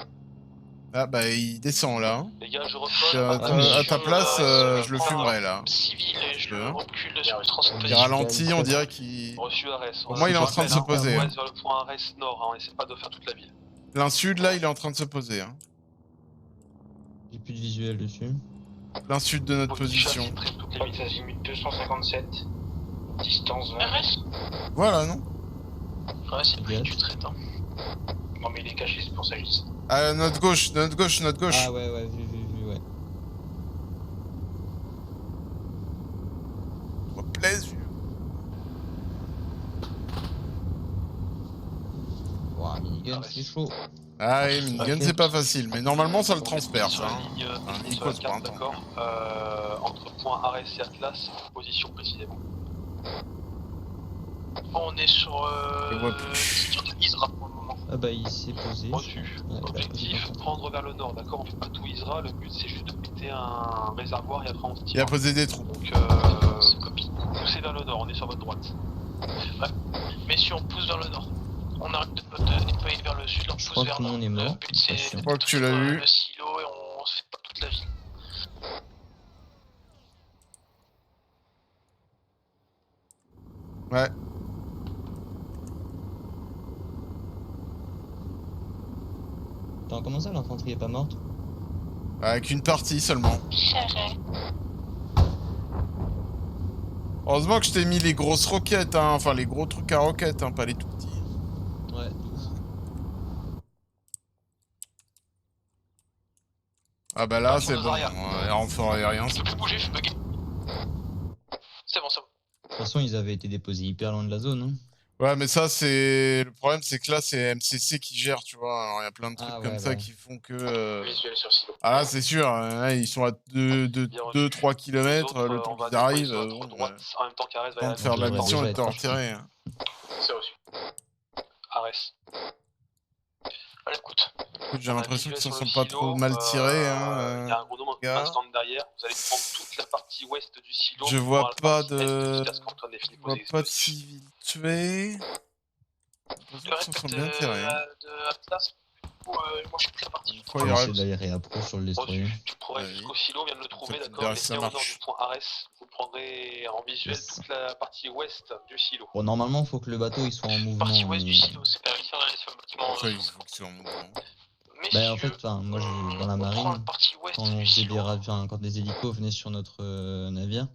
Ah bah il descend là. Les gars, je À ta place, je le fumerais là. Civil et je recule sur le transport. Il ralentit, on dirait qu'il. Reçu Ares. Pour moi, il est en train de se poser. On hein. reste vers le point Ares nord, hein, on essaie pas de faire toute la ville. Plein sud là, il est en train de se poser. Hein. J'ai plus de visuel dessus. Plein sud de notre position. Azimut 257. Distance 20. RS? Voilà, non? Ouais, c'est le tu traites. Hein. Non, mais il est caché, c'est pour ça que je dis ça. Ah, notre gauche. Ah ouais, vu, ouais. Oh, plaise, vieux. Ouah, minigun, c'est chaud. Ah oui, minigun, c'est pas facile, mais normalement, ça le transperce. Hein. Nico, c'est pas d'accord. Entre point Ares et Atlas, position précisément. On est sur Je vois plus. sur de Isra pour le moment. Ah bah il s'est posé. Reçu. Ouais, Objectif, prendre vers le nord, d'accord? On fait pas tout Isra, le but c'est juste de péter un réservoir et après on se tire. Il a posé des trous. Donc poussez vers le nord, on est sur votre droite. Ouais. Mais si on pousse vers le nord, on arrête de déployer vers le sud, on pousse vers le nord. est mort. Le but c'est Je crois que tu l'as eu. le silo et on se fait pas toute la ville. Ouais. Attends, comment ça l'infanterie est pas morte? Avec une partie seulement. Charret. Heureusement que je t'ai mis les grosses roquettes, hein. Enfin les gros trucs à roquettes, hein, pas les tout petits. Ouais, de ouf. Ah bah là c'est bon, les renforts aériens c'est Je peux plus bouger, je suis bugué. C'est bon, c'est bon. De toute façon, ils avaient été déposés hyper loin de la zone. Hein. Ouais, mais ça, c'est. Le problème, c'est que là, c'est MCC qui gère, tu vois. Alors, il y a plein de trucs comme ça qui font que. Visuel sur silo. Ah, là, c'est sûr. Là, ils sont à 2-3 km. Le temps qu'ils arrivent. En même temps qu'Ares temps de faire la mission et de te retirer. Hein. C'est reçu. Ares. Allez, écoute. Écoute, j'ai l'impression qu'ils s'en sont pas trop mal tirés. Hein, il y a un gros nombre de stand derrière. Vous allez prendre toute la partie ouest du silo. Je vois pas de. Je vois pas de civils tués. J'ai l'impression qu'ils s'en sont bien tirés. Hein. De Atlas, moi je suis plus la partie. On va essayer d'aller réappro sur le destroyer. Tu pourrais jusqu'au silo, on vient de le trouver, d'accord? Les au nord du point Ares. Vous prendrez en visuel toute la partie ouest du silo. Bon, normalement, faut que le bateau il soit en mouvement. Partie ouest du silo, c'est pas ici, on allait sur le bâtiment. Ça, il faut qu'il soit en mouvement. Bah, en fait, moi, dans la marine, quand des hélicos venaient sur notre navire,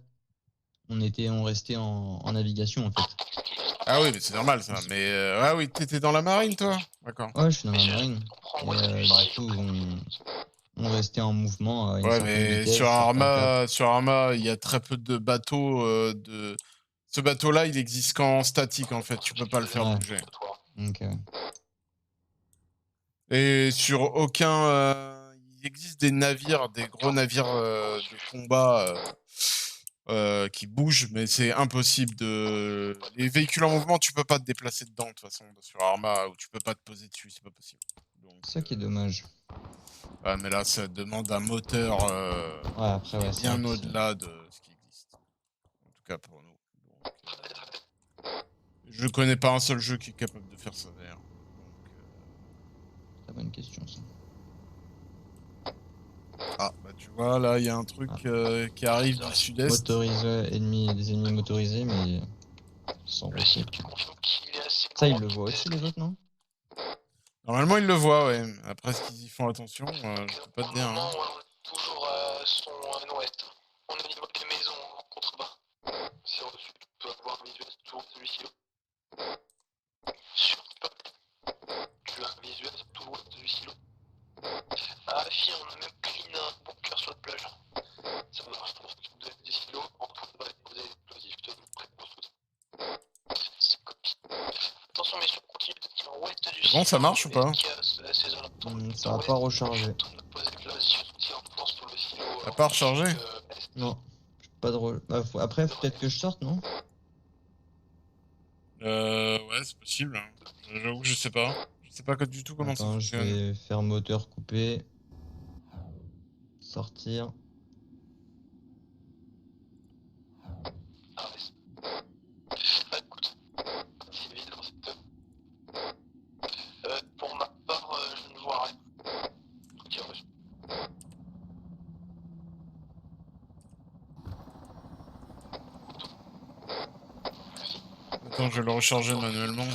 on restait en navigation, en fait. Ah oui, mais c'est normal ça. Mais ah oui, t'étais dans la marine, toi? D'accord. Ouais, je suis dans la marine. Du coup, on restait en mouvement. Ouais, mais sur Arma, il y a très peu de bateaux. Ce bateau-là, il existe qu'en statique, en fait. Tu peux pas le faire bouger. Ok. Et sur aucun... il existe des navires, des gros navires de combat qui bougent, mais c'est impossible de... Les véhicules en mouvement, tu peux pas te déplacer dedans, de toute façon, sur Arma, ou tu peux pas te poser dessus, c'est pas possible. C'est ça qui est dommage. Ouais, mais là, ça demande un moteur bien au-delà de ce qui existe. En tout cas, pour nous. Donc, je connais pas un seul jeu qui est capable de faire ça, d'ailleurs. C'est une bonne question, ça. Ah, bah tu vois, là, il y a un truc qui arrive du sud-est. Motorisé, des ennemis motorisés, mais sans routier. Ça, ils le voient aussi, les autres, non? Normalement, ils le voient, ouais. Après, est-ce qu'ils y font attention? Je peux pas te dire. Hein. Toujours son ouest. On est au niveau des maisons en contrebas. Si reçu, tu peux avoir un visuel tout du silo. Tu as un visuel tout l'ouest du silo. Ah, fille, on a même clean un bunker sur la plage. Ça marche, pour ce que du silo, entre bas et posé explosif. Je te prêt pour ça. C'est copie. Attention, mais si on continue peut-être qu'il est en ouest du silo. Bon, ça marche ou pas? Ça va pas recharger. Ça a pas rechargé? Non. Pas de après, peut-être que je sorte, non? Ouais, c'est possible. J'avoue que je sais pas. Je sais pas du tout comment ça Attends, je fonctionne. vais faire moteur coupé. Sortir. Pour ma part, je ne vois rien. Attends, je vais le recharger manuellement.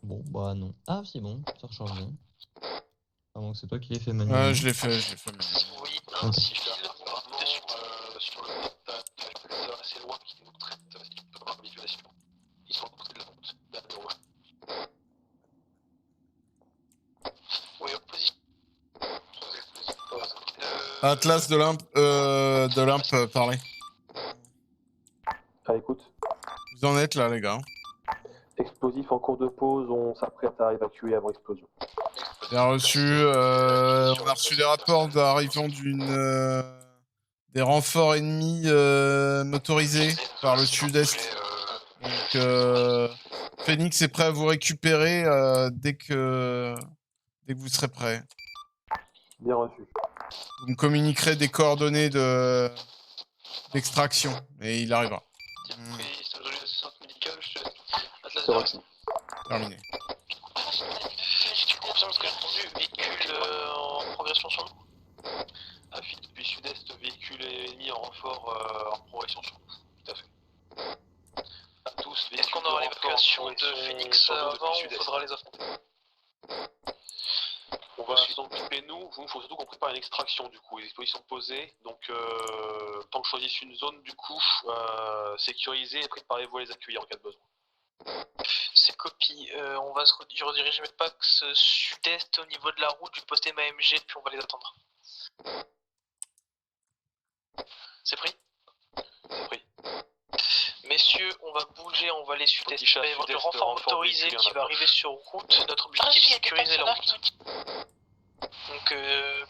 Bon, bah non. Ah, c'est bon, ça recharge bien. Ah, donc c'est toi qui l'as fait manuellement. Ouais, je l'ai fait manuellement. Oui, Ok. si je sur le assez loin qui nous traite par manipulation. Ils sont à côté de la route. Oui, opposition. Atlas de l'Imp, parlez. Ah, écoute. Vous en êtes là, les gars? Explosif en cours de pause, on s'apprête à évacuer avant explosion. Bien reçu. On a reçu des rapports d'arrivant des renforts ennemis motorisés par le sud-est. Donc, Phoenix est prêt à vous récupérer dès que vous serez prêt. Bien reçu. Vous me communiquerez des coordonnées d'extraction et il arrivera. C'est reçu. Terminé. Tu confirmes ce que j'ai entendu? Véhicule en progression sur nous? Affine depuis sud-est, véhicule ennemi en renfort en progression sur nous. Tout à fait. À tous, est-ce qu'on aura l'évacuation de Phoenix avant ou faudra les affronter? On va s'en occuper nous, il faut surtout qu'on prépare une extraction du coup, les expositions posées, donc tant que je choisisse une zone du coup, sécurisée et préparez-vous à les accueillir en cas de besoin. C'est copie, on va se rediriger mes packs sud-est au niveau de la route du poste MAMG puis on va les attendre. C'est pris? C'est pris. Messieurs, on va bouger, on va aller sud-est. Il va y avoir du renfort motorisé qui va arriver sur route. Notre objectif c'est sécuriser la route. Donc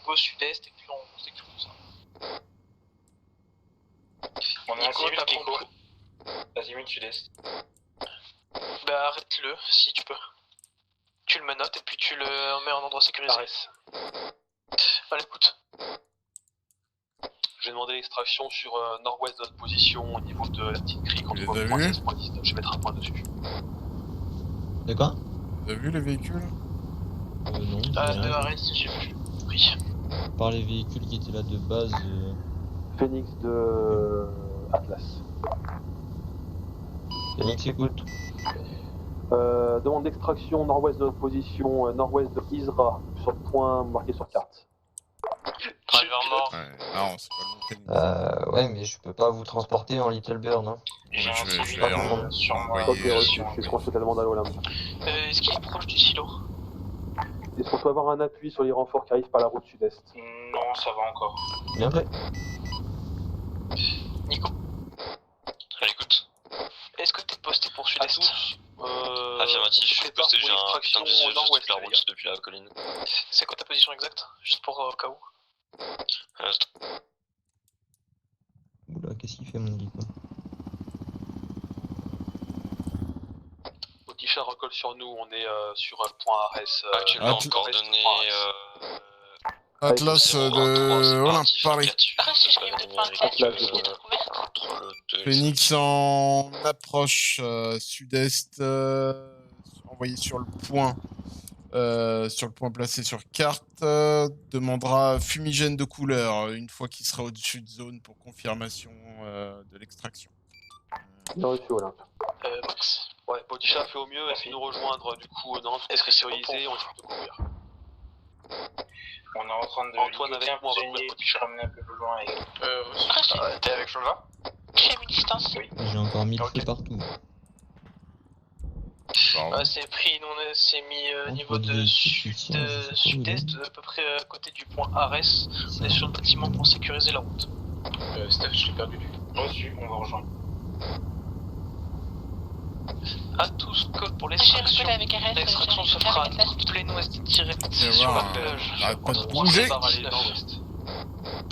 go sud-est et puis on sécurise ça. On a un civil qui court. Azimut sud-est. Bah arrête-le si tu peux. Tu le menottes et puis tu le mets en endroit sécurisé. Allez, écoute. J'ai demandé l'extraction sur nord-ouest de notre position au niveau de la petite crique entre vu 16.19. Je vais mettre un point dessus. De quoi? Vous avez vu les véhicules? Non. De arrêt si j'ai vu. Oui. Par les véhicules qui étaient là de base. Phoenix de Atlas. Phoenix, écoute. Demande d'extraction nord-ouest de notre position, nord-ouest de Isra, sur le point marqué sur carte. Driver mort. Ouais, non, c'est pas bon. Ouais, mais je peux pas vous transporter en Little Bird, hein. J'ai un je civil vais sur moi. Ok, reçu, c'est ce qu'on fait tellement d'Allo là. Est-ce qu'il est proche du silo? Est-ce qu'on peut avoir un appui sur les renforts qui arrivent par la route sud-est? Non, ça va encore. Bien fait. Nico, Écoute. est-ce que t'es posté pour sud-est? Affirmatif, je suis posté, j'ai un putain de visuel sur toute la les route depuis la colline. C'est quoi ta position exacte? Juste pour cas où. Oula, qu'est-ce qu'il fait mon Nico? Otisha recolle sur nous, on est sur un point Ares. Actuellement en coordonnées Atlas de Olympe, parlez. Phoenix en approche sud-est, envoyé sur le point placé sur carte, demandera fumigène de couleur une fois qu'il sera au-dessus de zone pour confirmation de l'extraction. Bien reçu, Olympe. Max. Ouais, Otisha fait au mieux, essaie de nous rejoindre du coup dans Est-ce que c'est sécurisé, on essaie de couvrir. On est en train de Antoine ligoter avec un moi, on va prisonnier, couvrir puis je ramener un peu plus loin. T'es avec Shulva? J'ai mis distance. Oui. J'ai encore mis le feu partout. C'est pris, nous on s'est mis au niveau pas de de véhicule qui tient, je sais pas où il est. sud-est, à peu près à côté du point Ares. On est sur le bâtiment pour sécuriser la route. Steph, je t'ai perdu du. Reçu, on va rejoindre. À tous, code pour l'extraction. L'extraction se fera à plein ouest direct sur la plage. Arrête pas de bouger.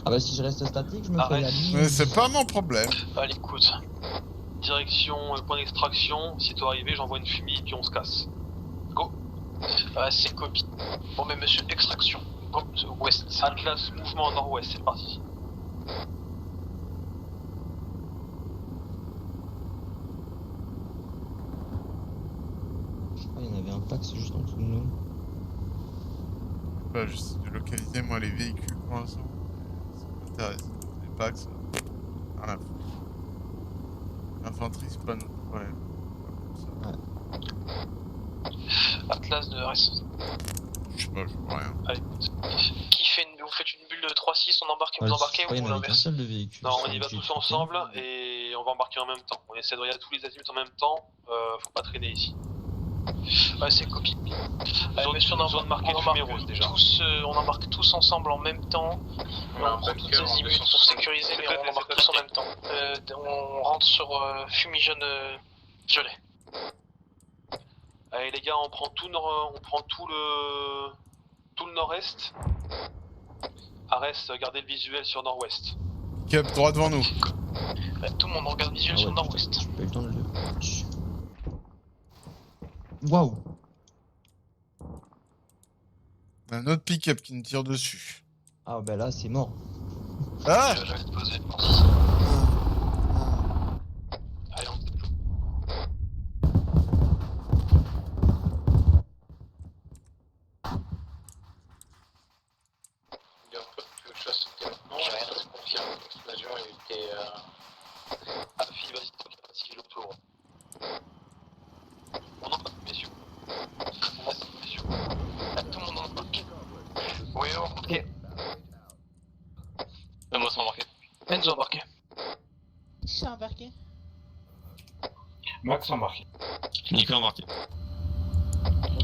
Ah bah si je reste statique, je me fais la bise. Mais c'est pas mon problème. Allez, écoute. Direction, point d'extraction. Si toi arrivé, j'envoie une fumée puis on se casse. Go. C'est copie. Bon, mais monsieur, extraction. Go, ouest. Atlas, mouvement nord-ouest, c'est parti. Je crois qu'il y en avait un Pax juste en dessous de nous. Bah, j'essaie de localiser moi les véhicules pour l'instant. Ça m'intéresse. Les packs, ça. Rien à foutre. L'infanterie, c'est pas notre problème. Atlas de RS. Je sais pas, je vois rien. Allez, écoute. Vous faites une bulle de 3-6, on embarque, vous embarquez ou l'inverse? Non, on y va tous ensemble et on va embarquer en même temps. On essaie de regarder tous les azimuts en même temps. Faut pas traîner ici. C'est copie. Zone marquée fumée rose déjà. On embarque tous ensemble en même temps. On prend tous les azimuts pour sécuriser, mais on embarque tous en même temps. On rentre sur fumigène violet. Allez les gars, on prend tout le nord-est. Arès, gardez le visuel sur nord-ouest. Cap, droit devant nous. Tout le monde regarde visuel sur nord-ouest. J'ai pas eu le temps de le... Waouh. Un autre pick-up qui nous tire dessus. Ah bah là c'est mort. Ah! Allez, on Phil, vas-y, toi qui as passé l'autour. On embarque, messieurs. Messieurs. Tout le monde embarque. Oui, ok. Moi, c'est embarqué. Enzo embarqué. Je suis embarqué. Max embarqué. Nico embarqué.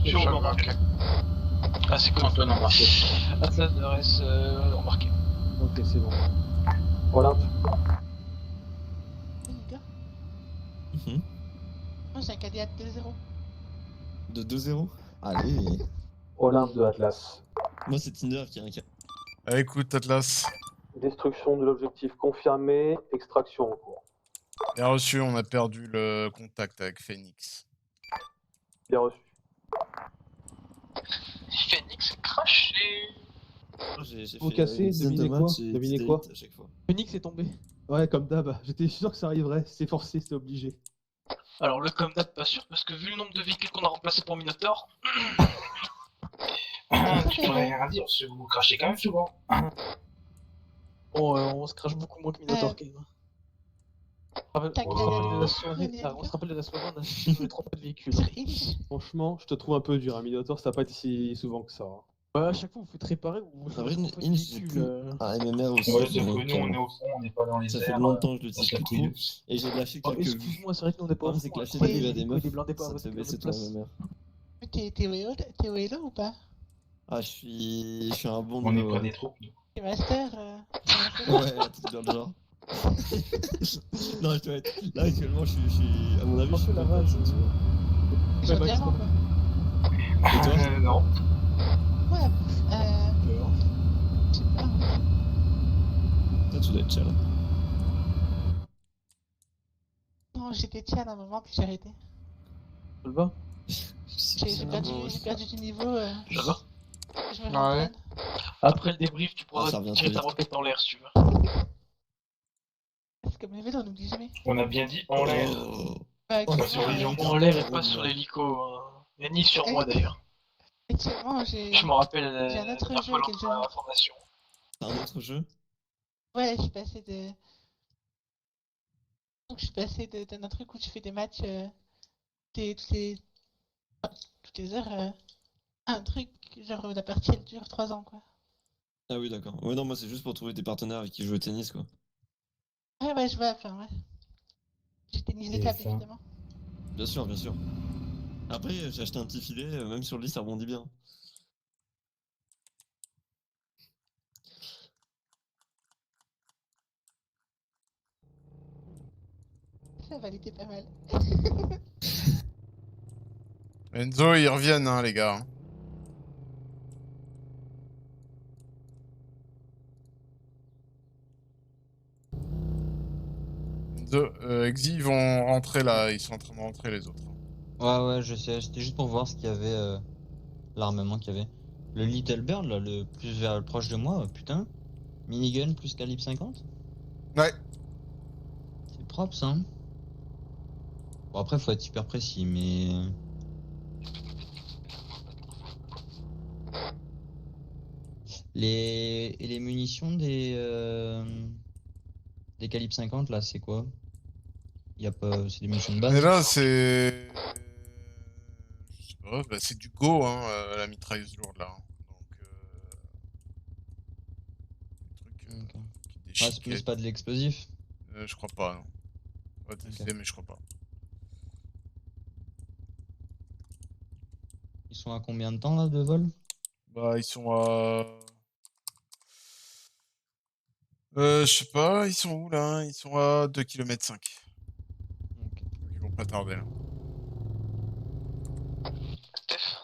Je suis embarqué. C'est cool. Antoine embarqué. Atlas de RS embarqué. Ok, c'est bon. Olympe. Moi j'ai un cadet de 2-0. De 2-0. Allez. Olympe de Atlas. Moi c'est Tinder qui a un cas. Ah, écoute, Atlas. Destruction de l'objectif confirmée, extraction en cours. Bien reçu, on a perdu le contact avec Phoenix. Bien reçu. Phoenix crashé. J'ai Vous fait cassez, une dizaine de devinez quoi matchs et Devinez 10 quoi dates à chaque fois. Phoenix est tombé. Ouais, comme d'hab. J'étais sûr que ça arriverait. C'est forcé, c'est obligé. Alors le comme d'hab pas sûr parce que vu le nombre de véhicules qu'on a remplacés pour Minotaur. Tu pourrais rien dire, parce que vous crachez quand même souvent. Bon, on se crache beaucoup moins que Minotaur quand même. On se rappelle de la soirée, on se rappelle de la soirée, on a eu 3 pas de véhicules. Franchement, je te trouve un peu dur, hein, Minotaur, ça va pas été si souvent que ça. Ouais, à chaque fois vous faites réparer ou vous En vrai, changez de Inch, c'est véhicule. cool. Ah, MMR aussi. Ouais, c'est que donc, nous, on est au fond, on n'est pas dans les ça airs. fait longtemps que je le on dis se la plus couille. trop. Et j'ai lâché Oh, quelques vues. excuse-moi, c'est vrai que nous on est pas Le au problème, c'est fond, que lâcher après, des vues à des les meufs, blindés pas à ça te votre fait baisser ton place. MMR. T'es Waylo ou pas? Ah, je suis un bon On n'est niveau. pas des troupes, nous. T'es master Ouais, tout dans le genre. Non, je dois être. Là, actuellement, je suis. À mon avis, je suis la rage. Genre vraiment quoi. Et toi Non. Ouais, je sais pas. Toi, tu dois être chill. Non, j'étais tchad à un moment puis j'ai arrêté. Ça le va? J'ai perdu du niveau. Je me Ouais. rentraîne. Après le débrief, tu pourras Ah, ça revient tirer très ta vite. roquette en l'air si tu veux. C'est comme les vélos, on n'oublie jamais. On a bien dit en l'air. Oh. Ouais, Pas sur les gens. En l'air et pas sur l'hélico. Et ni sur moi d'ailleurs. Actuellement, j'ai. Je me rappelle J'ai un autre la jeu fois auquel lors je de la joue. formation. T'as un autre jeu? Ouais, je suis passé de. Donc, je suis passé d'un truc où tu fais des matchs toutes les heures à un truc, genre la partie elle dure 3 ans quoi. Ah oui, d'accord. Ouais, non, moi, c'est juste pour trouver des partenaires avec qui jouer au tennis, quoi. Ouais, je vois, enfin, ouais. J'ai tennis de table évidemment. Bien sûr, bien sûr. Après, j'ai acheté un petit filet, même sur le lit, ça rebondit bien. Ça validait pas mal. Enzo, ils reviennent, hein, les gars. Enzo, Exi, ils vont rentrer là. Ils sont en train de rentrer, les autres. Ouais, je sais. C'était juste pour voir ce qu'il y avait, l'armement qu'il y avait. Le Little Bird, là, le plus proche de moi, putain. Minigun plus calibre 50? Ouais. C'est propre, ça. Hein. Bon, après, faut être super précis, mais... Et les munitions des calibres 50, là, c'est quoi? Y a pas... C'est des munitions de base? Mais là, c'est... Je sais pas, bah, c'est du Go, hein, la mitrailleuse lourde, là. Donc, Ok. des Ouais, mais c'est pas de l'explosif? Je crois pas, non. On va tester, mais je crois pas. Ils sont à combien de temps, là, de vol? Bah, ils sont à... je sais pas, ils sont où, là? Ils sont à 2,5 km. Okay. Ils vont pas tarder, là. Steph,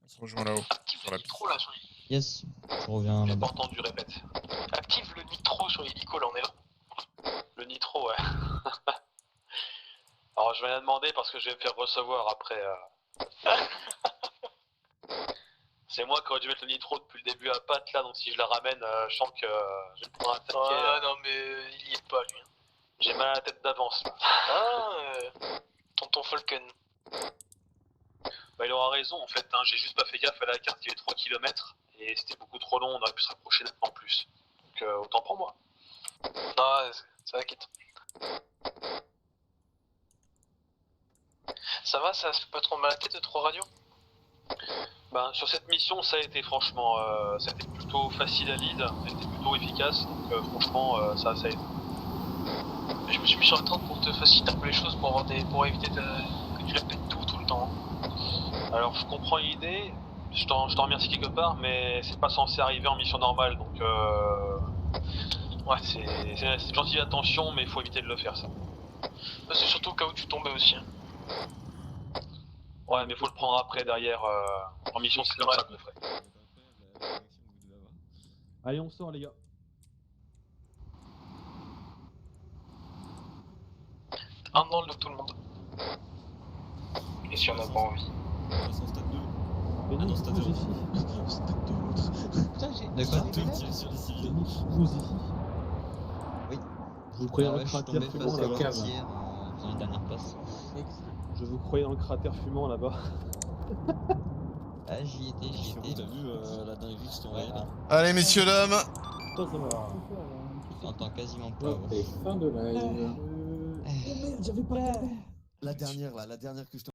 On se rejoint là-haut, sur la piste. nitro là sur les... Yes, je reviens J'ai là-bas. pas entendu, répète. Active le nitro sur l'hélico, là on est là. Le nitro, ouais. Alors je vais rien demander parce que je vais me faire recevoir après. C'est moi qui aurais dû mettre le nitro depuis le début à patte là, donc si je la ramène, je sens que je vais me prendre un taquet. Ah non mais il y est pas lui. J'ai mal à la tête d'avance là. Tonton Falcon. Bah il aura raison en fait, hein. J'ai juste pas fait gaffe à la carte, il y avait 3 km et c'était beaucoup trop long, on aurait pu se rapprocher nettement plus. Donc autant pour moi. Non, ça va quitte. Ça va, ça se fait pas trop mal à la tête de 3 radios? Ben, sur cette mission, ça a été franchement, ça a été plutôt facile à lead, ça a été plutôt efficace, donc franchement, ça a été. Je me suis mis sur la tente pour te faciliter un peu les choses, pour éviter que tu la pètes tout le temps. Alors, je comprends l'idée, je t'en remercie quelque part, mais c'est pas censé arriver en mission normale, donc ouais, c'est une gentille attention, mais il faut éviter de le faire, ça. C'est surtout au cas où tu tombais aussi. Hein. Ouais, mais faut le prendre après, derrière, en mission, c'est comme ça qu'on ferait. Allez, on sort, les gars. Un dans le tout le monde. Et si on n'a pas envie. Stade 2. Mais non, stade 0. Stade de l'autre. Putain, j'ai... D'accord. Sur les civils. Oui. Vous croyez dans Ah le ouais, je suis cratère tombé fumant face à là-bas? hier en faisant une dernière passe. Je vous croyais dans le cratère fumant là-bas. Ah, j'y étais. T'as vu la dinguerie que je t'ai envoyée là? Allez, messieurs, dames. Ça va. T'entends quasiment pas. Ouais. Fin de live. Eh. Oh merde, j'avais pas. La dernière que je t'ai